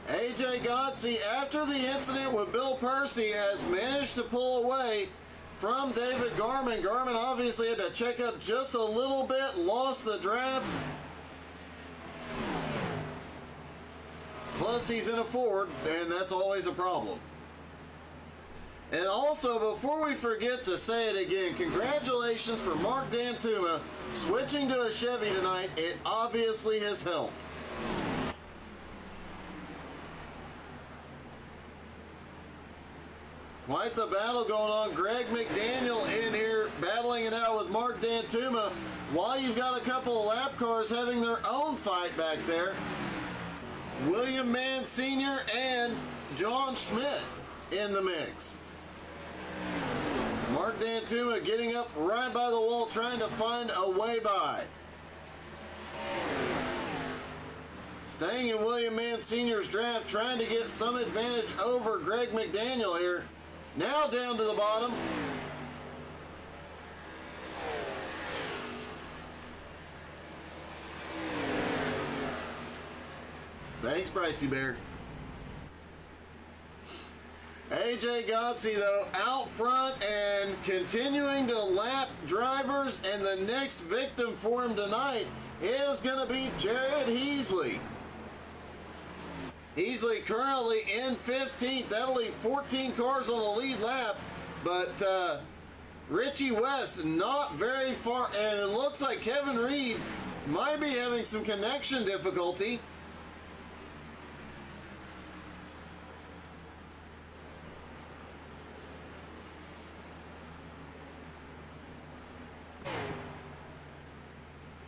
AJ Godsey, after the incident with Bill Percy, has managed to pull away from David Garmin. Garmin obviously had to check up just a little bit, lost the draft. Plus he's in a Ford, and that's always a problem. And also, before we forget to say it again, congratulations for Mark Dantuma switching to a Chevy tonight. It obviously has helped. Quite the battle going on. Greg McDaniel in here battling it out with Mark Dantuma, while you've got a couple of lap cars having their own fight back there. William Mann Sr. and John Schmidt in the mix. Mark Dantuma getting up right by the wall, trying to find a way by. Staying in William Mann Sr.'s draft, trying to get some advantage over Greg McDaniel here. Now down to the bottom. Thanks, Brycey Bear. AJ Godsey, though, out front and continuing to lap drivers, and the next victim for him tonight is going to be Jared Heasley. Heasley currently in 15th. That'll leave 14 cars on the lead lap, but Richie West not very far, and it looks like Kevin Reed might be having some connection difficulty.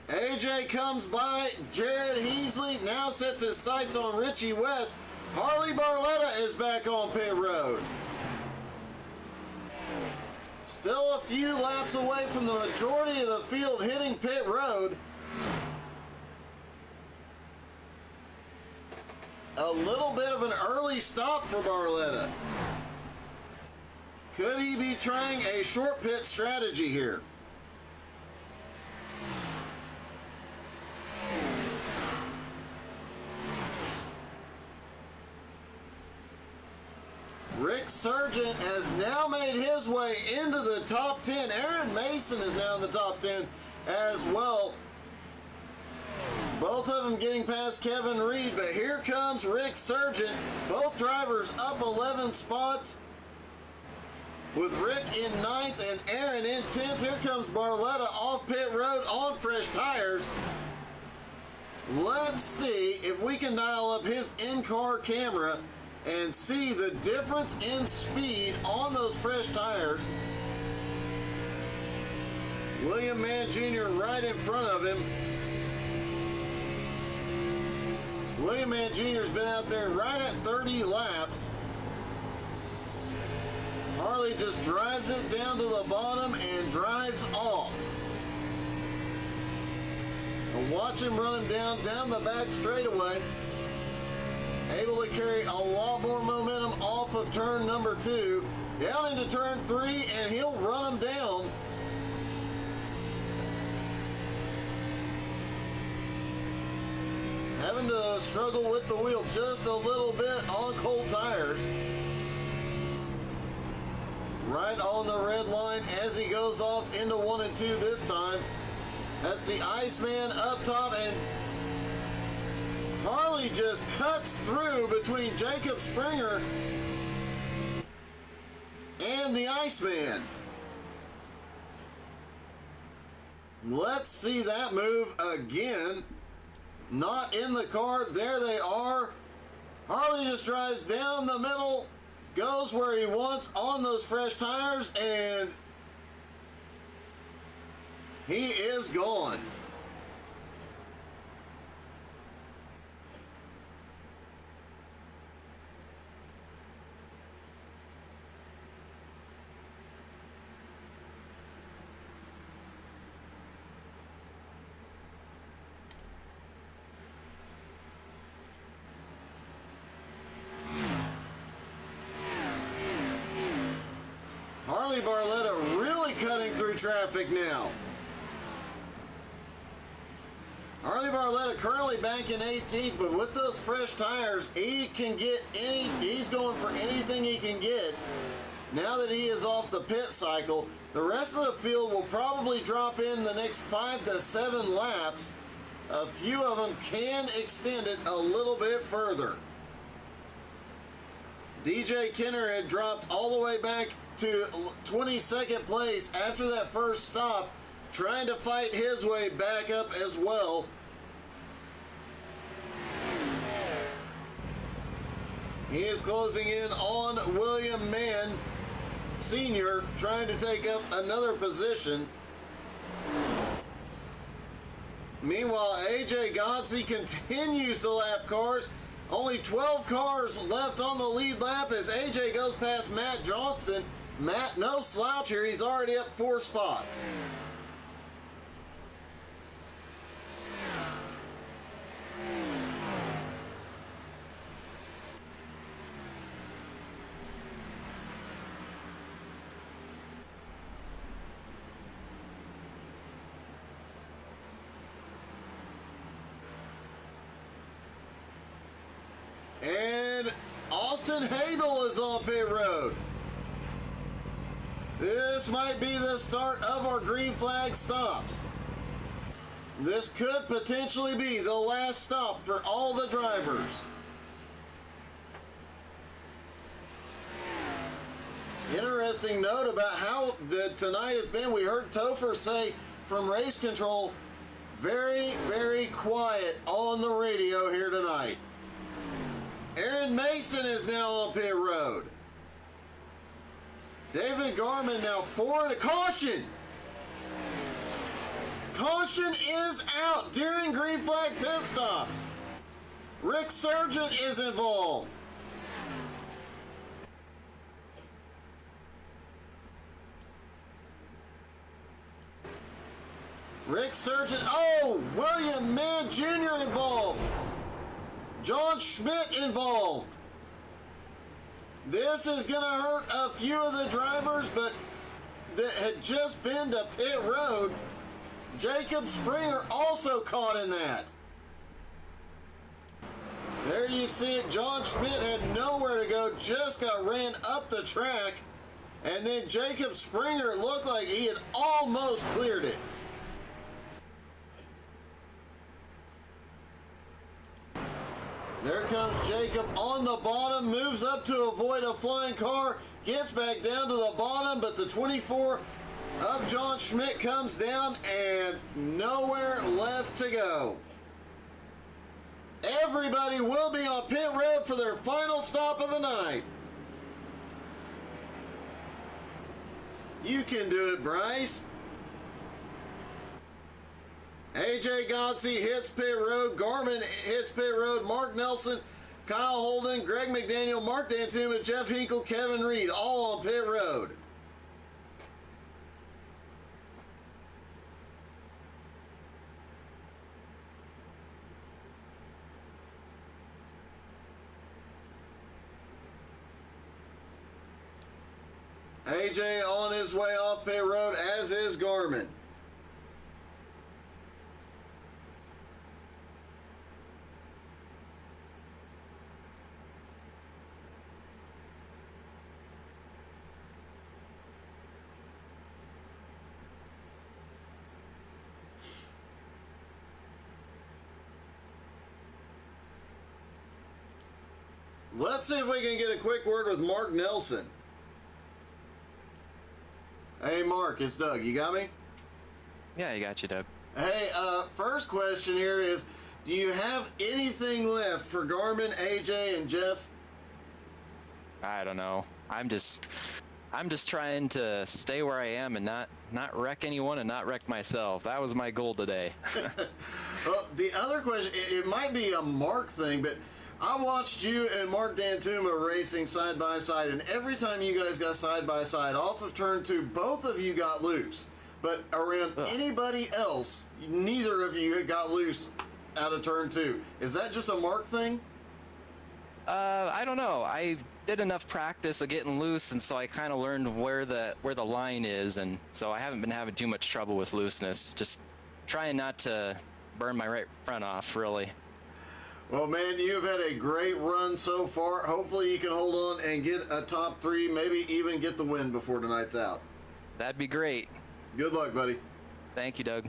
AJ comes by Jared Heasley, now sets his sights on Richie West. Harley Barletta is back on pit road. Still a few laps away from the majority of the field hitting pit road. A little bit of an early stop for Barletta. Could he be trying a short pit strategy here? Rick Sargent has now made his way into the top 10. Aaron Mason is now in the top 10 as well. Both of them getting past Kevin Reed, but here comes Rick Sargent. Both drivers up 11 spots, with Rick in 9th and Aaron in 10th. Here comes Barletta off pit road on fresh tires. Let's see if we can dial up his in-car camera and see the difference in speed on those fresh tires. William Mann Jr. right in front of him. William Mann Jr. has been out there right at 30 laps. Harley just drives it down to the bottom and drives off. Watch him run him down the back straightaway. Able to carry a lot more momentum off of turn number 2. Down into turn 3, and he'll run him down. Having to struggle with the wheel just a little bit on cold tires. Right on the red line as he goes off into 1 and 2 this time. That's the Iceman up top, and Harley just cuts through between Jacob Springer and the Iceman. Let's see that move again. Not in the card. There they are. Harley just drives down the middle, goes where he wants on those fresh tires, and he is gone. Harley Barletta really cutting through traffic now. Harley Barletta currently back in 18th, but with those fresh tires, he can get he's going for anything he can get. Now that he is off the pit cycle, the rest of the field will probably drop in the next 5 to 7 laps. A few of them can extend it a little bit further. DJ Kenner had dropped all the way back to 22nd place after that first stop, trying to fight his way back up as well. He is closing in on William Mann Sr., trying to take up another position. Meanwhile, AJ Godsey continues to lap cars. Only 12 cars left on the lead lap as AJ goes past Matt Johnston. Matt, no slouch here. He's already up 4 spots. And Austin Hagel is on pit road. This might be the start of our green flag stops. This could potentially be the last stop for all the drivers. Interesting note about how tonight has been. We heard Topher say from race control, very, very quiet on the radio here tonight. Aaron Mason is now on pit road. David Garman now 4 and a caution. Caution is out during green flag pit stops. Rick Sargent is involved. Rick Sargent, William Mann Jr. involved. John Schmidt involved. This is going to hurt a few of the drivers, but that had just been to pit road. Jacob Springer also caught in that. There you see it. John Schmidt had nowhere to go, just got ran up the track. And then Jacob Springer looked like he had almost cleared it. There comes Jacob on the bottom, moves up to avoid a flying car, gets back down to the bottom, but the 24 of John Schmidt comes down and nowhere left to go. Everybody will be on pit road for their final stop of the night. You can do it, Bryce. AJ Godsey hits pit road. Garmin hits pit road. Mark Nelson Kyle Holden, Greg McDaniel, Mark Dantuma, Jeff Hinkle, Kevin Reed, all on pit road. AJ on his way off pit road, as is Garmin. Let's see if we can get a quick word with Mark Nelson. Hey, Mark, it's Doug. You got me? Yeah, I got you, Doug. Hey, first question here is, do you have anything left for Garmin, AJ, and Jeff? I don't know. I'm just trying to stay where I am and not wreck anyone and not wreck myself. That was my goal today. Well, the other question, it might be a Mark thing, but I watched you and Mark Dantuma racing side by side, and every time you guys got side by side off of turn 2, both of you got loose. But around anybody else, neither of you got loose out of turn 2. Is that just a Mark thing? I don't know. I did enough practice of getting loose, and so I kind of learned where the line is, and so I haven't been having too much trouble with looseness. Just trying not to burn my right front off, really. Well, man, you've had a great run so far. Hopefully you can hold on and get a top 3, maybe even get the win before tonight's out. That'd be great. Good luck, buddy. Thank you, Doug.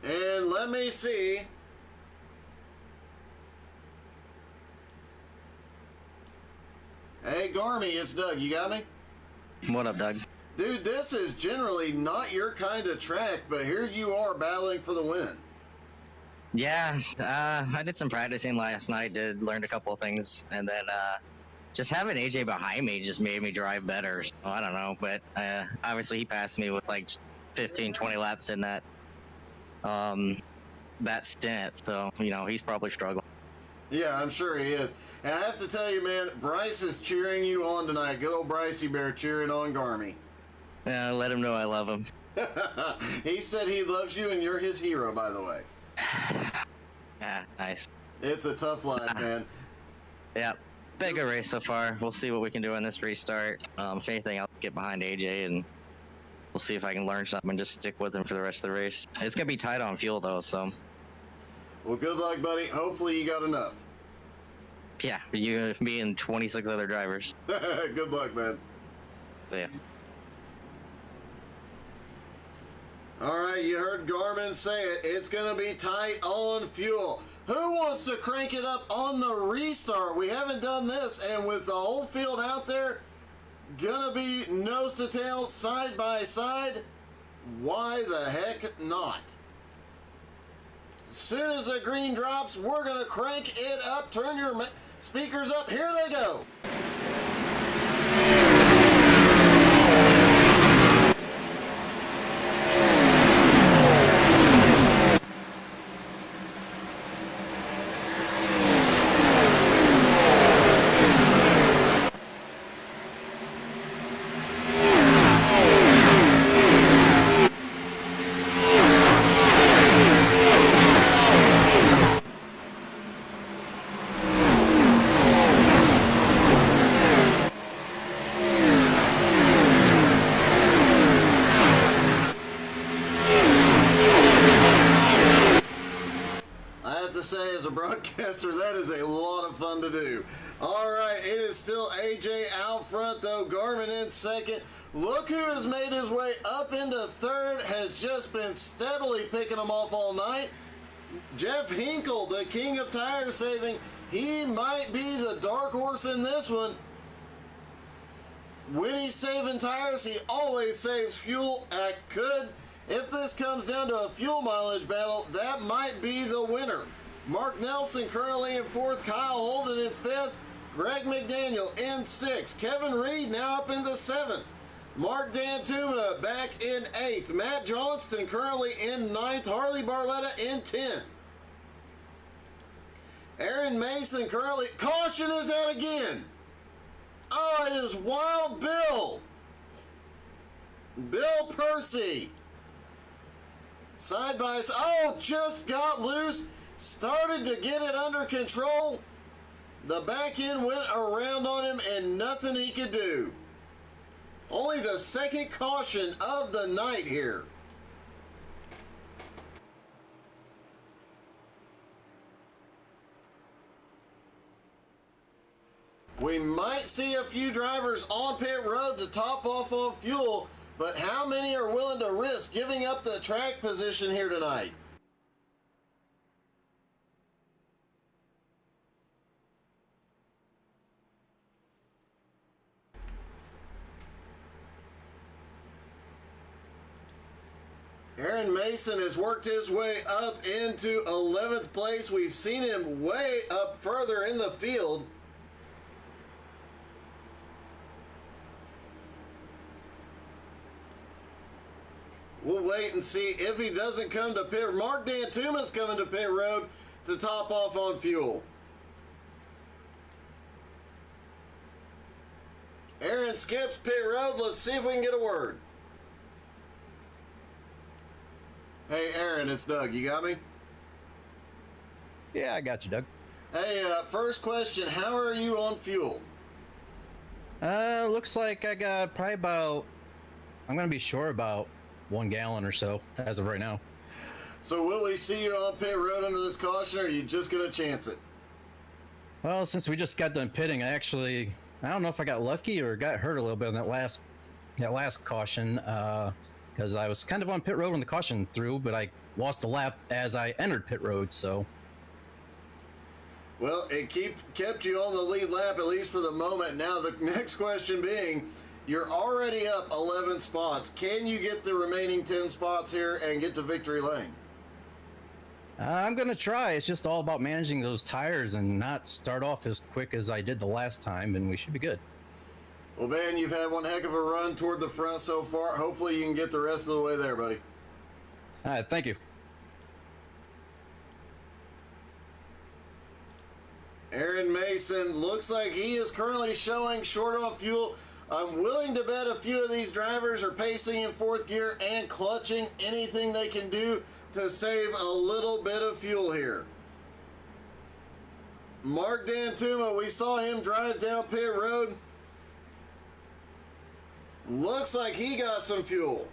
And let me see. Hey, Garmy, it's Doug. You got me? What up, Doug? Dude, this is generally not your kind of track, but here you are battling for the win. Yeah, I did some practicing last night, learned a couple of things, and then just having AJ behind me just made me drive better. So I don't know, but obviously he passed me with like 15, 20 laps in that stint, so, you know, he's probably struggling. Yeah, I'm sure he is. And I have to tell you, man, Bryce is cheering you on tonight. Good old Brycey Bear cheering on Garmy. Yeah, let him know I love him. He said he loves you, and you're his hero, by the way. Yeah, nice. It's a tough life, man. Yeah, been a good race so far. We'll see what we can do in this restart. If anything, I'll get behind AJ, and we'll see if I can learn something and just stick with him for the rest of the race. It's going to be tight on fuel, though, so... Well, good luck, buddy. Hopefully you got enough. Yeah, you, me, and 26 other drivers. Good luck, man. Yeah. All right, you heard Garmin say it. It's going to be tight on fuel. Who wants to crank it up on the restart? We haven't done this, and with the whole field out there, gonna be nose to tail, side by side. Why the heck not? As soon as the green drops, we're gonna crank it up. Turn your speakers up. Here they go. Say as a broadcaster, that is a lot of fun to do. All right, it is still AJ out front, though. Garmin in second. Look who has made his way up into third, has just been steadily picking them off all night. Jeff Hinkle, the king of tire saving, he might be the dark horse in this one. When he's saving tires, he always saves fuel. If this comes down to a fuel mileage battle, that might be the winner. Mark Nelson currently in fourth, Kyle Holden in fifth, Greg McDaniel in 6th. Kevin Reed now up into 7th. Mark Dantuma back in 8th. Matt Johnston currently in 9th. Harley Barletta in 10th. Aaron Mason currently... Caution is out again. Oh, it is Wild Bill. Bill Percy. Side by side. Oh, just got loose. Started to get it under control. The back end went around on him and nothing he could do. Only the second caution of the night here. We might see a few drivers on pit road to top off on fuel, but how many are willing to risk giving up the track position here tonight? Aaron Mason has worked his way up into 11th place. We've seen him way up further in the field. We'll wait and see if he doesn't come to pit. Mark Dantuma's coming to pit road to top off on fuel. Aaron skips pit road. Let's see if we can get a word. Hey, Aaron, it's Doug. You got me? Yeah, I got you, Doug. Hey, first question. How are you on fuel? Looks like I got probably about, I'm going to be sure about 1 gallon or so as of right now. So will we see you on pit road under this caution, or are you just going to chance it? Well, since we just got done pitting, I don't know if I got lucky or got hurt a little bit on that last caution, because I was kind of on pit road when the caution threw, but I lost a lap as I entered pit road, so. Well, it kept you on the lead lap, at least for the moment. Now the next question being, you're already up 11 spots. Can you get the remaining 10 spots here and get to victory lane? I'm going to try. It's just all about managing those tires and not start off as quick as I did the last time, and we should be good. Well, Ben, you've had one heck of a run toward the front so far. Hopefully you can get the rest of the way there, buddy. All right, thank you. Aaron Mason looks like he is currently showing short on fuel. I'm willing to bet a few of these drivers are pacing in 4th gear and clutching anything they can do to save a little bit of fuel here. Mark Dantuma, we saw him drive down pit road. Looks like he got some fuel.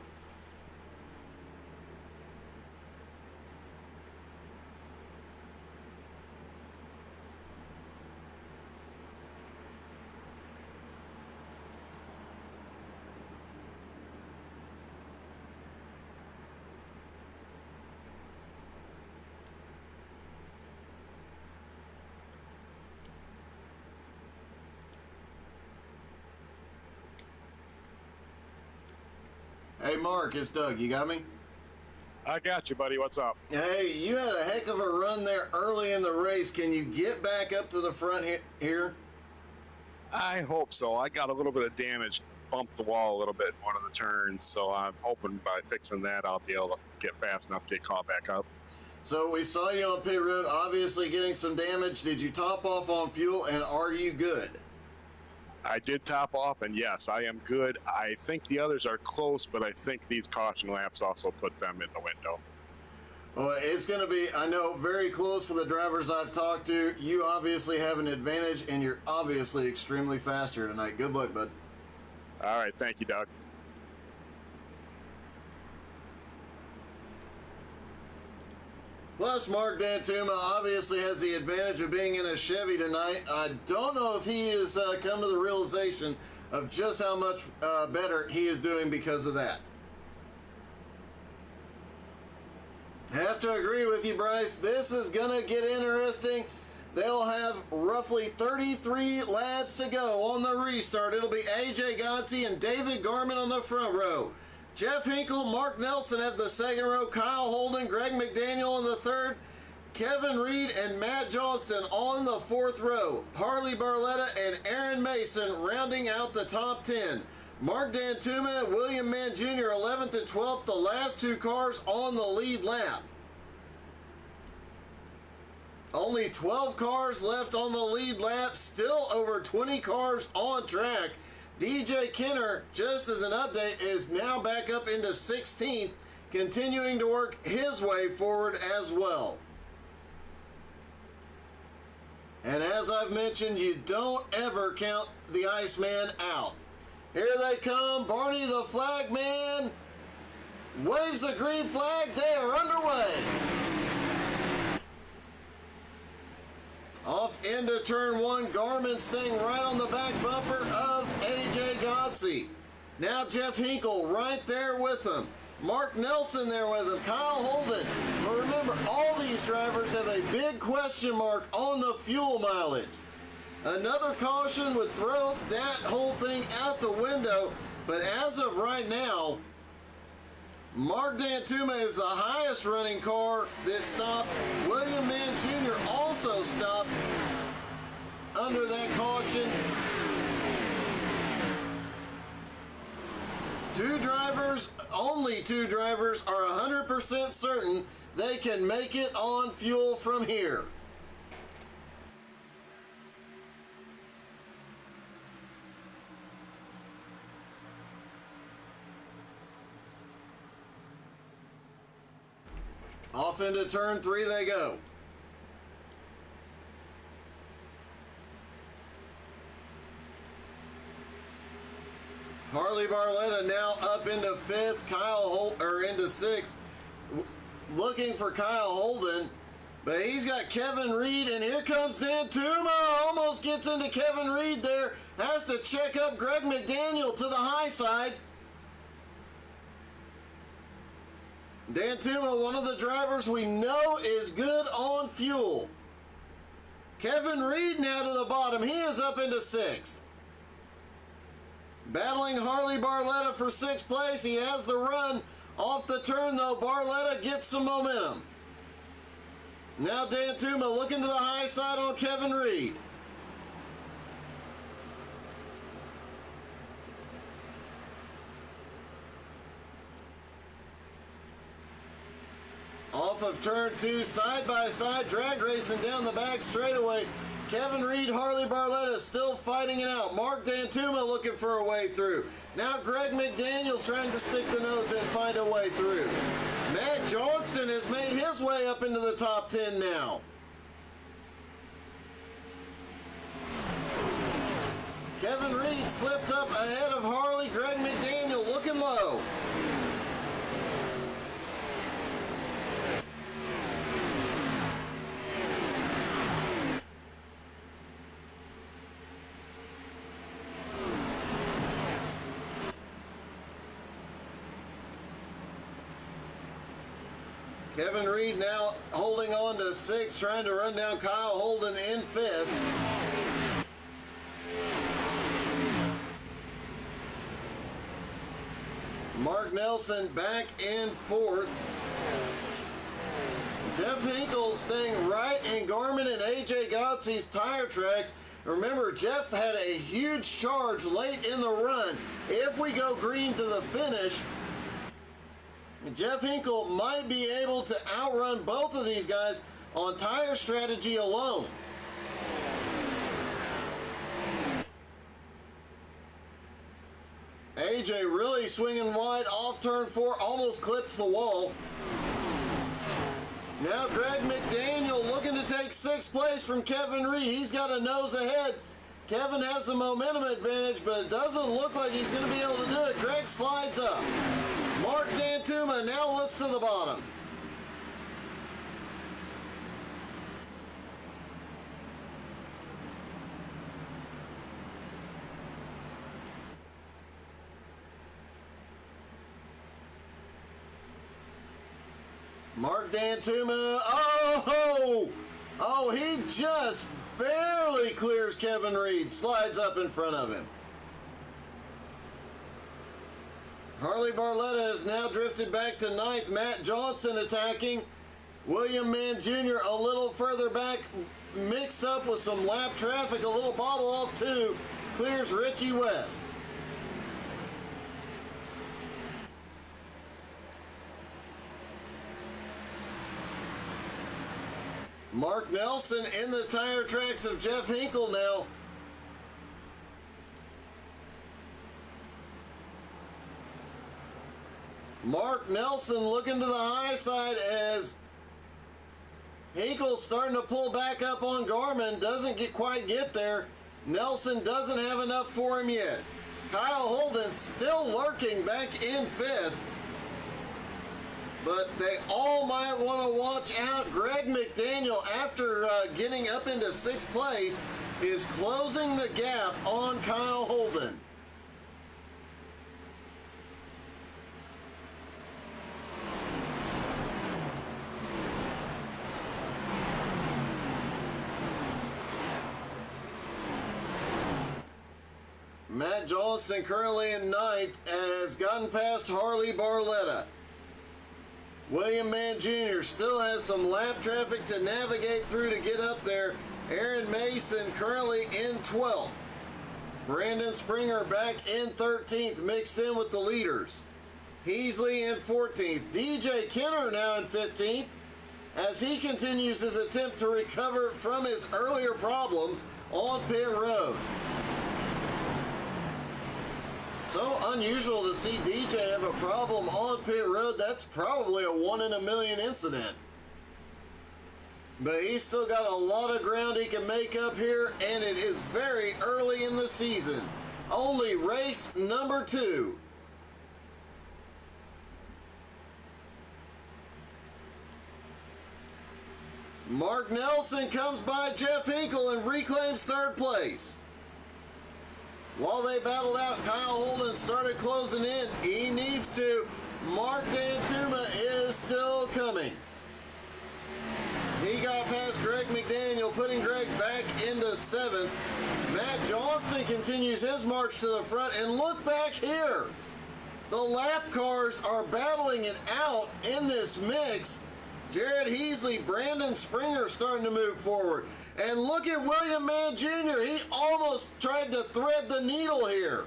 Hey, Mark, it's Doug. You got me? I got you, buddy. What's up? Hey, you had a heck of a run there early in the race. Can you get back up to the front here? I hope so. I got a little bit of damage, bumped the wall a little bit in one of the turns, so I'm hoping by fixing that I'll be able to get fast enough to get caught back up. So we saw you on pit road, obviously getting some damage. Did you top off on fuel, and are you good? I did top off, and yes, I am good. I think the others are close, but I think these caution laps also put them in the window. Well, it's going to be, I know, very close for the drivers I've talked to. You obviously have an advantage, and you're obviously extremely fast here tonight. Good luck, bud. All right, thank you, Doug. Plus, Mark Dantuma obviously has the advantage of being in a Chevy tonight. I don't know if he has come to the realization of just how much better he is doing because of that. Have to agree with you, Bryce. This is going to get interesting. They'll have roughly 33 laps to go on the restart. It'll be AJ Gotzi and David Garman on the front row. Jeff Hinkle, Mark Nelson have the second row, Kyle Holden, Greg McDaniel in the third, Kevin Reed and Matt Johnston on the 4th row. Harley Barletta and Aaron Mason rounding out the top 10. Mark Dantuma and William Mann Jr. 11th and 12th, the last 2 cars on the lead lap. Only 12 cars left on the lead lap, still over 20 cars on track. DJ Kenner, just as an update, is now back up into 16th, continuing to work his way forward as well. And as I've mentioned, you don't ever count the Iceman out. Here they come. Barney the flag man waves the green flag. They are underway. Off into turn 1, Garmin staying right on the back bumper of AJ Gotze. Now Jeff Hinkle right there with him. Mark Nelson there with him. Kyle Holden. But remember, all these drivers have a big question mark on the fuel mileage. Another caution would throw that whole thing out the window. But as of right now, Mark Dantuma is the highest running car that stopped. William Mann Jr. also stopped under that caution. 2 drivers, only 2 drivers are 100% certain they can make it on fuel from here. Off into turn 3 they go. Harley Barletta now up into 5th, into 6th, looking for Kyle Holden, but he's got Kevin Reed, and here comes Dantuma, almost gets into Kevin Reed there, has to check up Greg McDaniel to the high side. Dantuma, one of the drivers we know is good on fuel. Kevin Reed now to the bottom, he is up into 6th. Battling Harley Barletta for 6th place. He has the run off the turn though. Barletta gets some momentum. Now Dantuma looking to the high side on Kevin Reed. Off of turn 2, side by side, drag racing down the back straightaway. Kevin Reed, Harley Barletta still fighting it out. Mark Dantuma looking for a way through. Now Greg McDaniel's trying to stick the nose in and find a way through. Matt Johnston has made his way up into the top 10 now. Kevin Reed slipped up ahead of Harley. Greg McDaniel looking low. Kevin Reed now holding on to 6th, trying to run down Kyle Holden in 5th. Mark Nelson back in 4th. Jeff Hinkle staying right in Garmin and AJ Gotze's tire tracks. Remember, Jeff had a huge charge late in the run. If we go green to the finish, Jeff Hinkle might be able to outrun both of these guys on tire strategy alone. AJ really swinging wide off turn 4, almost clips the wall. Now Greg McDaniel looking to take 6th place from Kevin Reed. He's got a nose ahead. Kevin has the momentum advantage, but it doesn't look like he's going to be able to do it. Greg slides up. Mark Dantuma now looks to the bottom. Mark Dantuma, oh, he just barely clears Kevin Reed, slides up in front of him. Harley Barletta has now drifted back to 9th. Matt Johnston attacking. William Mann Jr. a little further back, mixed up with some lap traffic, a little bobble off too, clears Richie West. Mark Nelson in the tire tracks of Jeff Hinkle now. Mark Nelson looking to the high side as Hinkle's starting to pull back up on Garmin. Doesn't quite get there. Nelson doesn't have enough for him yet. Kyle Holden still lurking back in 5th. But they all might want to watch out. Greg McDaniel, after getting up into 6th place, is closing the gap on Kyle Holden. Matt Johnston, currently in 9th, has gotten past Harley Barletta. William Mann Jr. still has some lap traffic to navigate through to get up there. Aaron Mason currently in 12th. Brandon Springer back in 13th, mixed in with the leaders. Heasley in 14th. DJ Kenner now in 15th as he continues his attempt to recover from his earlier problems on pit road. So unusual to see DJ have a problem on pit road. That's probably a 1 in a million incident. But he's still got a lot of ground he can make up here, and it is very early in the season. Only race number 2. Mark Nelson comes by Jeff Hinkle and reclaims 3rd place. While they battled out, Kyle Holden started closing in. He needs to. Mark Dantuma is still coming. He got past Greg McDaniel, putting Greg back into 7th. Matt Johnston continues his march to the front, and look back here. The lap cars are battling it out in this mix. Jared Heasley, Brandon Springer starting to move forward. And look at William Mann Jr. He almost tried to thread the needle here.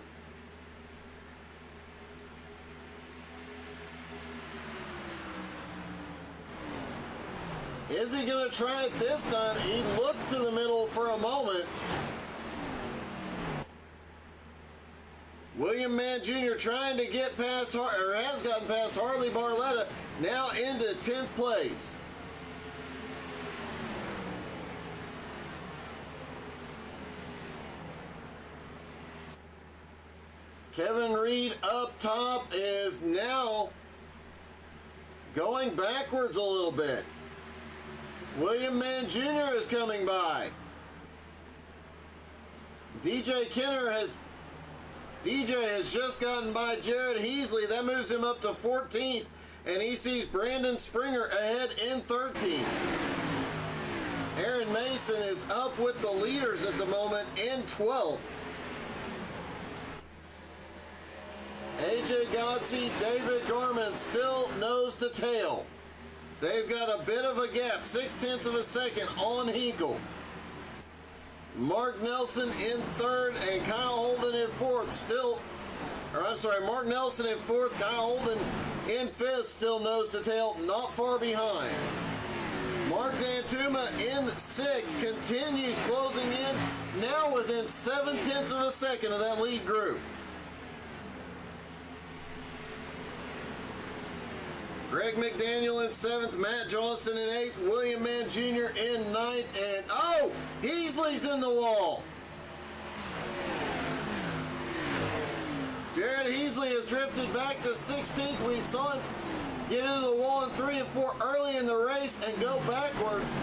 Is he going to try it this time? He looked to the middle for a moment. William Mann Jr. trying to get past, or has gotten past Harley Barletta, now into 10th place. Kevin Reed up top is now going backwards a little bit. William Mann Jr. is coming by. DJ has just gotten by Jared Heasley. That moves him up to 14th, and he sees Brandon Springer ahead in 13th. Aaron Mason is up with the leaders at the moment in 12th. AJ Godsey, David Garman still nose to tail. They've got a bit of a gap, 0.6 of a second on Hinkle. Mark Nelson in 3rd and Kyle Holden in 4th. Mark Nelson in 4th, Kyle Holden in 5th, still nose to tail, not far behind. Mark Dantuma in 6th, continues closing in, now within 0.7 of a second of that lead group. Greg McDaniel in 7th, Matt Johnston in 8th, William Mann Jr. in 9th, and oh, Heasley's in the wall. Jared Heasley has drifted back to 16th. We saw him get into the wall in 3 and 4 early in the race and go backwards.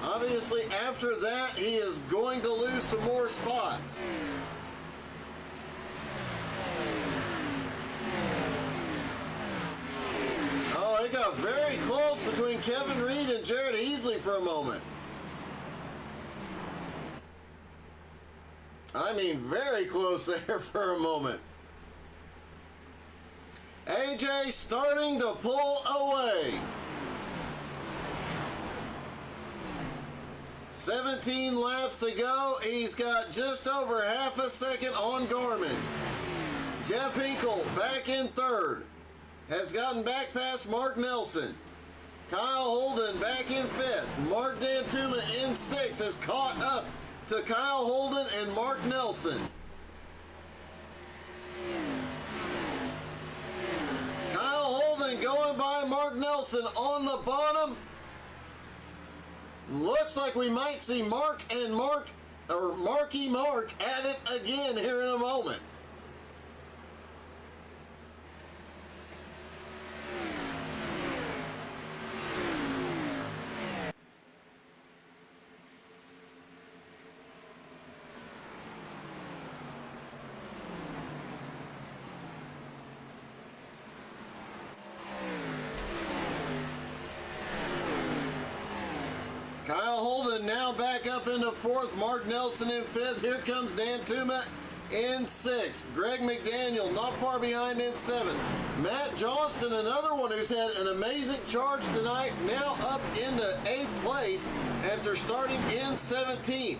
Obviously, after that, he is going to lose some more spots. It got very close between Kevin Reed and Jared Heasley for a moment. I mean, very close there for a moment. AJ starting to pull away. 17 laps to go. He's got just over half a second on Garmin. Jeff Hinkle back in third. Has gotten back past Mark Nelson. Kyle Holden back in fifth. Mark Dantuma in sixth has caught up to Kyle Holden and Mark Nelson. Kyle Holden going by Mark Nelson on the bottom. Looks like we might see Marky Mark at it again here in a moment. Kyle Holden now back up into fourth. Mark Nelson in fifth. Here comes Dan Tuma in sixth. Greg McDaniel not far behind in seventh. Matt Johnston, another one who's had an amazing charge tonight, now up into eighth place after starting in 17th.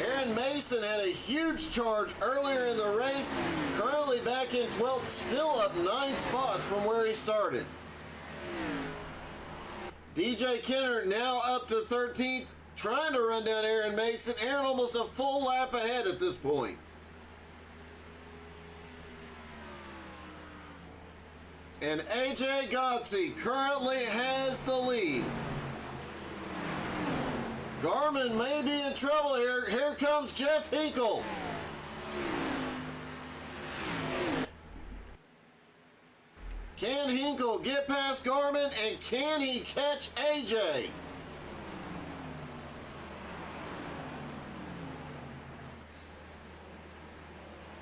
Aaron Mason had a huge charge earlier in the race. Currently back in 12th, still up 9 spots from where he started. DJ Kenner now up to 13th, trying to run down Aaron Mason. Aaron almost a full lap ahead at this point. And AJ Godsey currently has the lead. Garmin may be in trouble here. Here comes Jeff Hinkle. Can Hinkle get past Garmin, and can he catch AJ?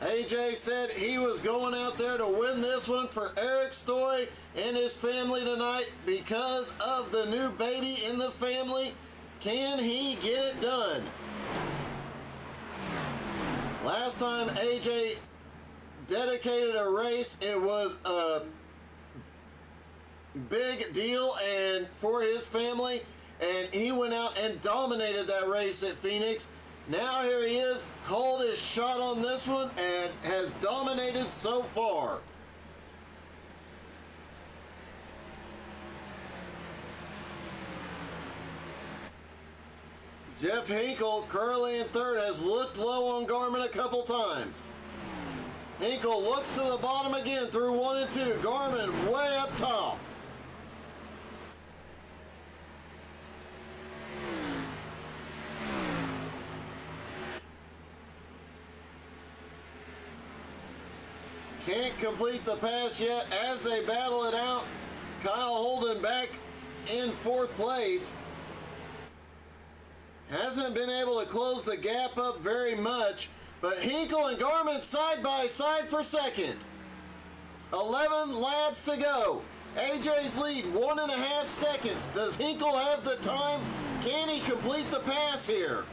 AJ said he was going out there to win this one for Eric Stoy and his family tonight because of the new baby in the family. Can he get it done? Last time AJ dedicated a race, it was a big deal and for his family, and he went out and dominated that race at Phoenix. Now here he is, called his shot on this one and has dominated so far. Jeff Hinkle, currently in third, has looked low on Garmin a couple times. Hinkle looks to the bottom again through 1 and 2. Garmin way up top. Can't complete the pass yet as they battle it out. Kyle Holden back in fourth place. Hasn't been able to close the gap up very much, but Hinkle and Garmin side by side for second. 11 laps to go. AJ's lead 1.5 seconds. Does Hinkle have the time? Can he complete the pass here?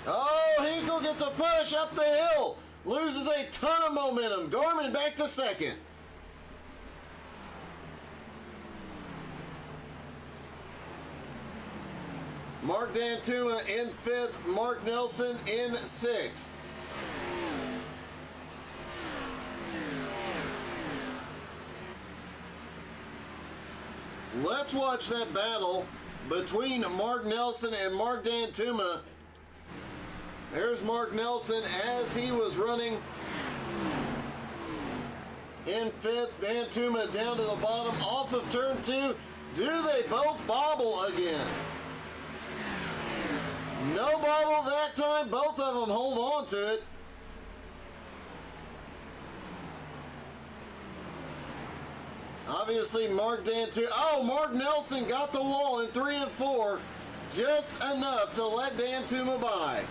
Oh, Hinkle gets a push up the hill. Loses a ton of momentum. Garmin back to second. Mark Dantuma in fifth. Mark Nelson in sixth. Let's watch that battle between Mark Nelson and Mark Dantuma. There's Mark Nelson as he was running in fifth. Dantuma down to the bottom off of turn 2. Do they both bobble again? No bobble that time. Both of them hold on to it. Obviously, Mark Dantuma. Oh, Mark Nelson got the wall in 3 and 4. Just enough to let Dantuma by.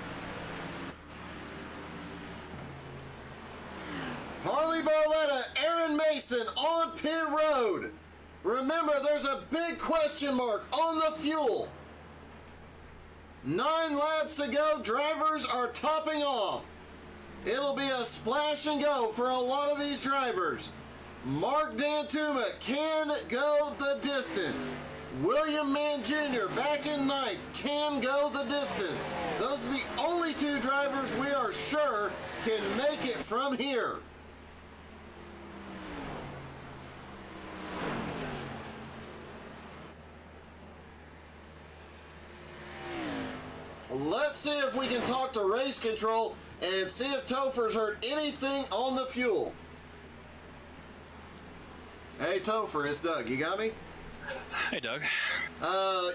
Harley Barletta, Aaron Mason on pit road. Remember, there's a big question mark on the fuel. 9 laps to go. Drivers are topping off. It'll be a splash and go for a lot of these drivers. Mark Dantuma can go the distance. William Mann Jr. back in ninth can go the distance. Those are the only two drivers we are sure can make it from here. Let's see if we can talk to race control and see if Topher's heard anything on the fuel. Hey Topher, it's Doug. You got me? Hey, Doug.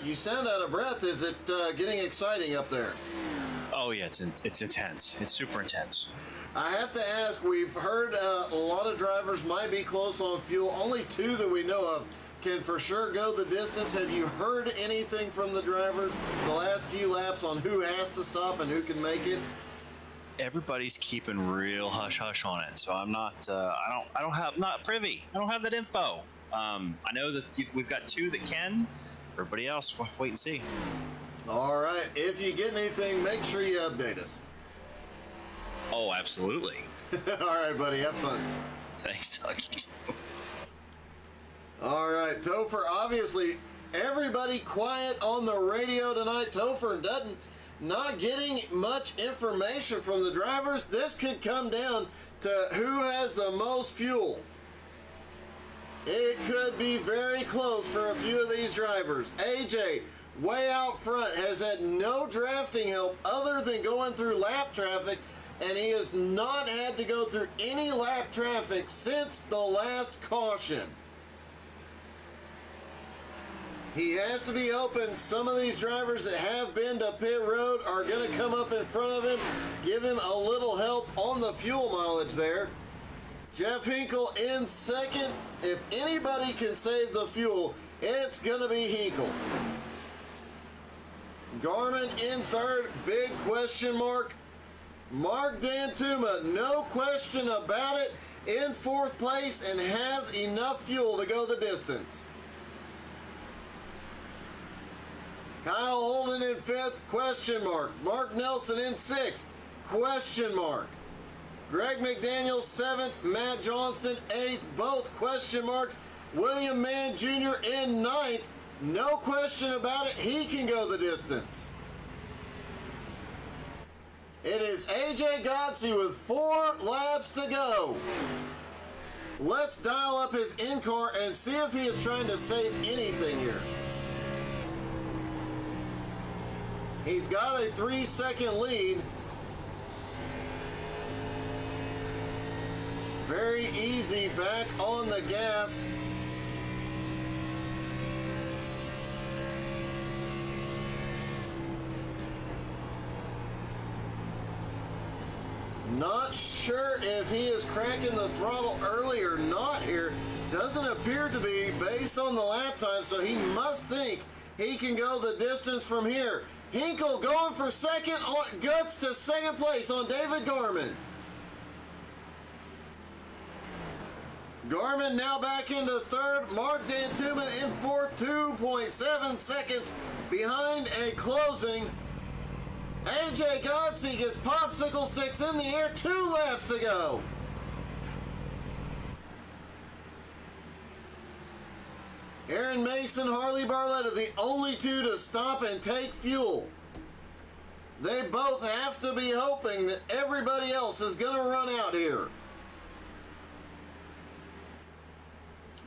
You sound out of breath. Is it getting exciting up there? Oh yeah, it's intense. It's super intense. I have to ask, we've heard a lot of drivers might be close on fuel. Only two that we know of can for sure go the distance. Have you heard anything from the drivers the last few laps on who has to stop and who can make it? Everybody's keeping real hush hush on it, so I'm not. Not privy. I don't have that info. I know that we've got two that can. Everybody else, we'll have to wait and see. All right. If you get anything, make sure you update us. Oh, absolutely. All right, buddy. Have fun. Thanks, Doug. All right, Topher. Obviously, everybody quiet on the radio tonight. Topher and Dutton not getting much information from the drivers. This could come down to who has the most fuel. It could be very close for a few of these drivers. AJ, way out front, has had no drafting help other than going through lap traffic, and he has not had to go through any lap traffic since the last caution. He has to be open. Some of these drivers that have been to pit road are going to come up in front of him, give him a little help on the fuel mileage there. Jeff Hinkle in second. If anybody can save the fuel, it's going to be Hinkle. Garmin in third, big question mark. Mark Dantuma, no question about it, in fourth place and has enough fuel to go the distance. Kyle Holden in fifth, question mark. Mark Nelson in sixth, question mark. Greg McDaniel seventh, Matt Johnston eighth, both question marks. William Mann Jr. in ninth, no question about it, he can go the distance. It is AJ Godsey with 4 laps to go. Let's dial up his in-car and see if he is trying to save anything here. He's got a 3-second lead. Very easy back on the gas. Not sure if he is cracking the throttle early or not here. Doesn't appear to be based on the lap time, so he must think he can go the distance from here. Hinkle going for second, guts to second place on David Garmin. Garmin now back into third. Mark Dantuma in fourth, 2.7 seconds behind a closing. AJ Godsey gets popsicle sticks in the air, 2 laps to go. Aaron Mason, Harley Barletta, the only two to stop and take fuel. They both have to be hoping that everybody else is going to run out here.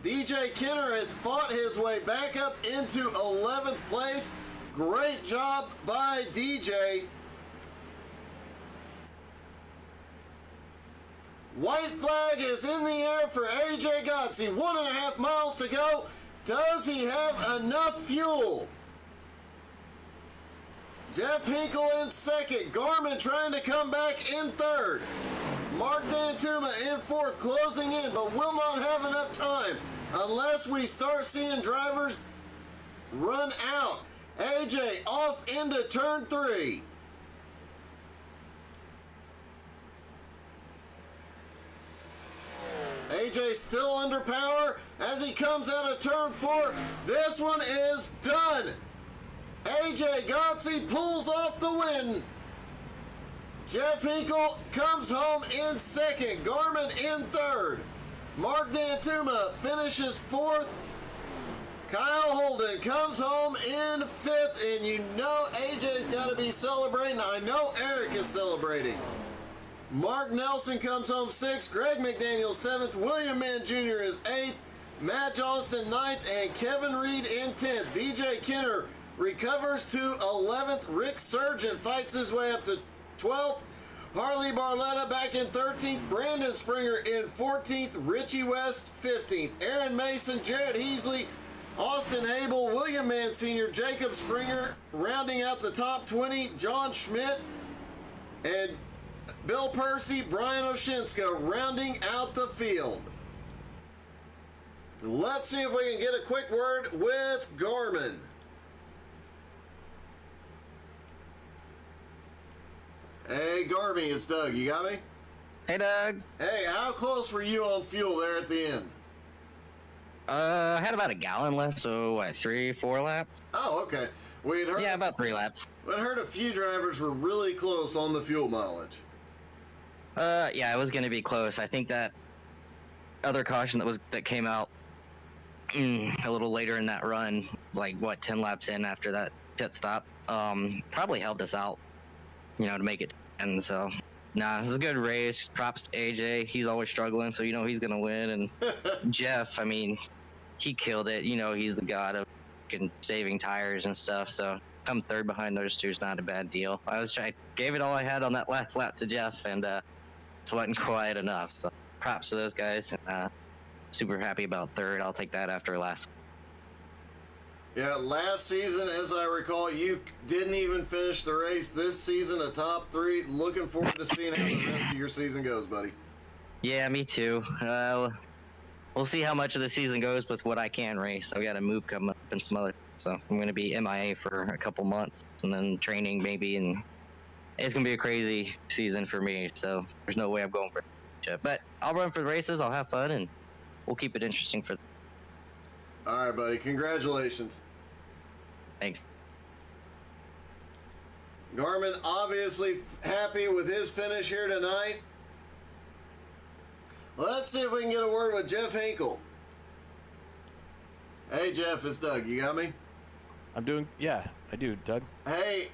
DJ Kenner has fought his way back up into 11th place. Great job by DJ. White flag is in the air for AJ Godsey. 1.5 miles to go. Does he have enough fuel? Jeff Hinkle in second. Garmin trying to come back in third. Mark Dantuma in fourth, closing in, but will not have enough time unless we start seeing drivers run out. AJ off into turn 3. AJ still under power as he comes out of turn 4. This one is done. AJ Godsey pulls off the win. Jeff Hinkle comes home in second. Garmin in third. Mark Dantuma finishes fourth. Kyle Holden comes home in 5th, and you know AJ's got to be celebrating. I know Eric is celebrating. Mark Nelson comes home 6th, Greg McDaniel 7th, William Mann Jr. is 8th, Matt Johnston 9th, and Kevin Reed in 10th. DJ Kenner recovers to 11th. Rick Surgeon fights his way up to 12th. Harley Barletta back in 13th. Brandon Springer in 14th. Richie West 15th. Aaron Mason, Jared Heasley, Austin Abel, William Mann Sr., Jacob Springer rounding out the top 20. John Schmidt and Bill Percy, Brian Oshinska rounding out the field. Let's see if we can get a quick word with Garmin. Hey, Garmin, it's Doug. You got me? Hey, Doug. Hey, how close were you on fuel there at the end? I had about a gallon left, so what, 3-4 laps? Oh, okay. We'd heard, Yeah, about 3 laps. we'd heard a few drivers were really close on the fuel mileage. Yeah, it was going to be close. I think that other caution that came out a little later in that run, like what, 10 laps in after that pit stop, probably helped us out, to make it. And so, it was a good race. Props to AJ. He's always struggling, so he's going to win. And Jeff, I mean, he killed it. He's the god of saving tires and stuff. So come third behind those two is not a bad deal. I gave it all I had on that last lap to Jeff, and it wasn't quite enough. So props to those guys. Super happy about third. I'll take that after last. Yeah, last season, as I recall, you didn't even finish the race. This season, a top 3. Looking forward to seeing how the rest of your season goes, buddy. Yeah, me too. We'll see how much of the season goes with what I can race. I've got a move coming up and some other, so I'm going to be MIA for a couple months and then training maybe, and it's going to be a crazy season for me. So there's no way I'm going for it. But I'll run for the races. I'll have fun, and we'll keep it interesting for. All right, buddy. Congratulations. Thanks. Garmin obviously happy with his finish here tonight. Let's see if we can get a word with Jeff Hinkle. Hey, Jeff, it's Doug. You got me? Yeah, I do, Doug. Hey,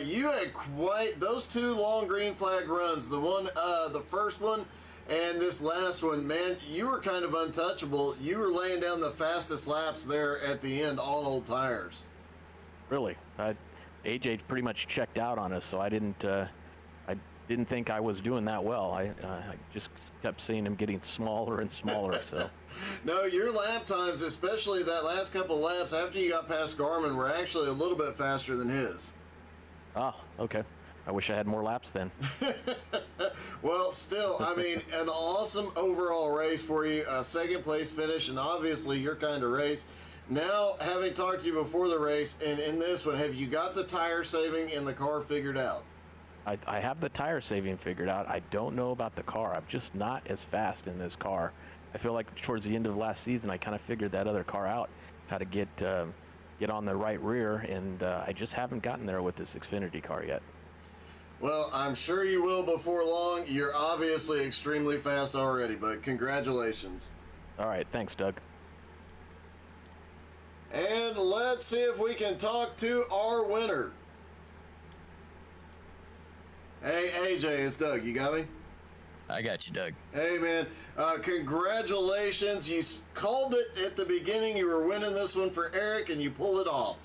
you had quite those 2 long green flag runs. The first one and this last one, man, you were kind of untouchable. You were laying down the fastest laps there at the end on old tires. Really? AJ pretty much checked out on us, so I didn't think I was doing that well. I just kept seeing him getting smaller and smaller. So. No, your lap times, especially that last couple laps after you got past Garmin, were actually a little bit faster than his. Oh, okay. I wish I had more laps then. Well, still, I mean, an awesome overall race for you, a second place finish, and obviously your kind of race. Now, having talked to you before the race, and in this one, have you got the tire saving in the car figured out? I have the tire saving figured out. I don't know about the car. I'm just not as fast in this car. I feel like towards the end of last season, I kind of figured that other car out, how to get on the right rear, and I just haven't gotten there with this Xfinity car yet. Well, I'm sure you will before long. You're obviously extremely fast already, but congratulations. All right, thanks, Doug. And let's see if we can talk to our winner. Hey, AJ, it's Doug. You got me? I got you, Doug. Hey, man. Congratulations. You called it at the beginning. You were winning this one for Eric, and you pulled it off.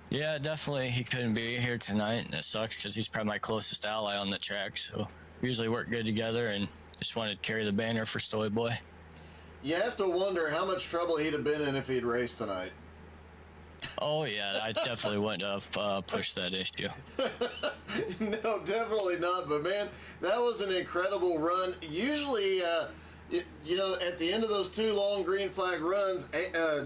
Yeah, definitely. He couldn't be here tonight, and it sucks because he's probably my closest ally on the track. So we usually work good together, and just wanted to carry the banner for Stoy Boy. You have to wonder how much trouble he'd have been in if he'd raced tonight. Oh, yeah, I definitely wouldn't have pushed that issue. No, definitely not. But, man, that was an incredible run. Usually, at the end of those 2 long green flag runs,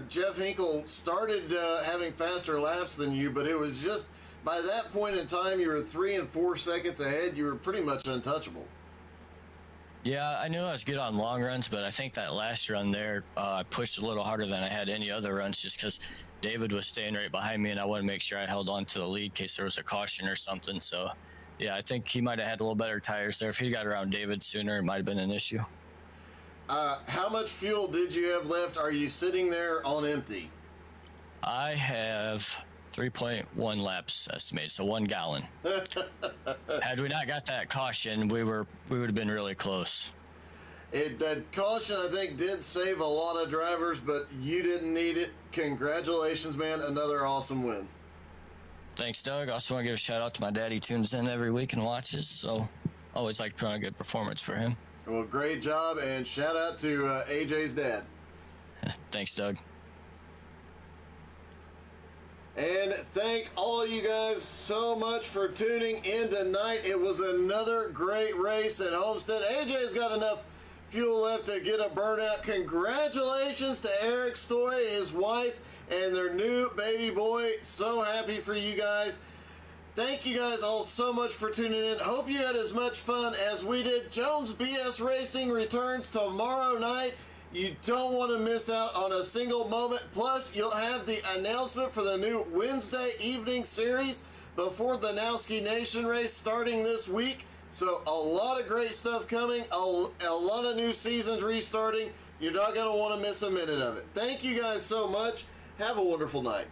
Jeff Hinkle started having faster laps than you, but it was just by that point in time, you were 3 and 4 seconds ahead. You were pretty much untouchable. Yeah, I knew I was good on long runs, but I think that last run there, I pushed a little harder than I had any other runs just because David was staying right behind me, and I wanted to make sure I held on to the lead in case there was a caution or something. So, yeah, I think he might have had a little better tires there. If he got around David sooner, it might have been an issue. How much fuel did you have left? Are you sitting there on empty? I have 3.1 laps estimated, so 1 gallon. Had we not got that caution, we would have been really close. That caution, I think, did save a lot of drivers, but you didn't need it. Congratulations, man. Another awesome win. Thanks, Doug. I also want to give a shout out to my dad. He tunes in every week and watches, so always like to put on a good performance for him. Well, great job, and shout out to AJ's dad. Thanks, Doug. And thank all you guys so much for tuning in tonight. It was another great race at Homestead. AJ's got enough fuel left to get a burnout. Congratulations to Eric Stoy, his wife, and their new baby boy. So happy for you guys. Thank you guys all so much for tuning in. Hope you had as much fun as we did. Jones BS Racing returns tomorrow night. You don't want to miss out on a single moment. Plus, you'll have the announcement for the new Wednesday evening series before the Nowski Nation race starting this week. So a lot of great stuff coming, a lot of new seasons restarting. You're not going to want to miss a minute of it. Thank you guys so much. Have a wonderful night.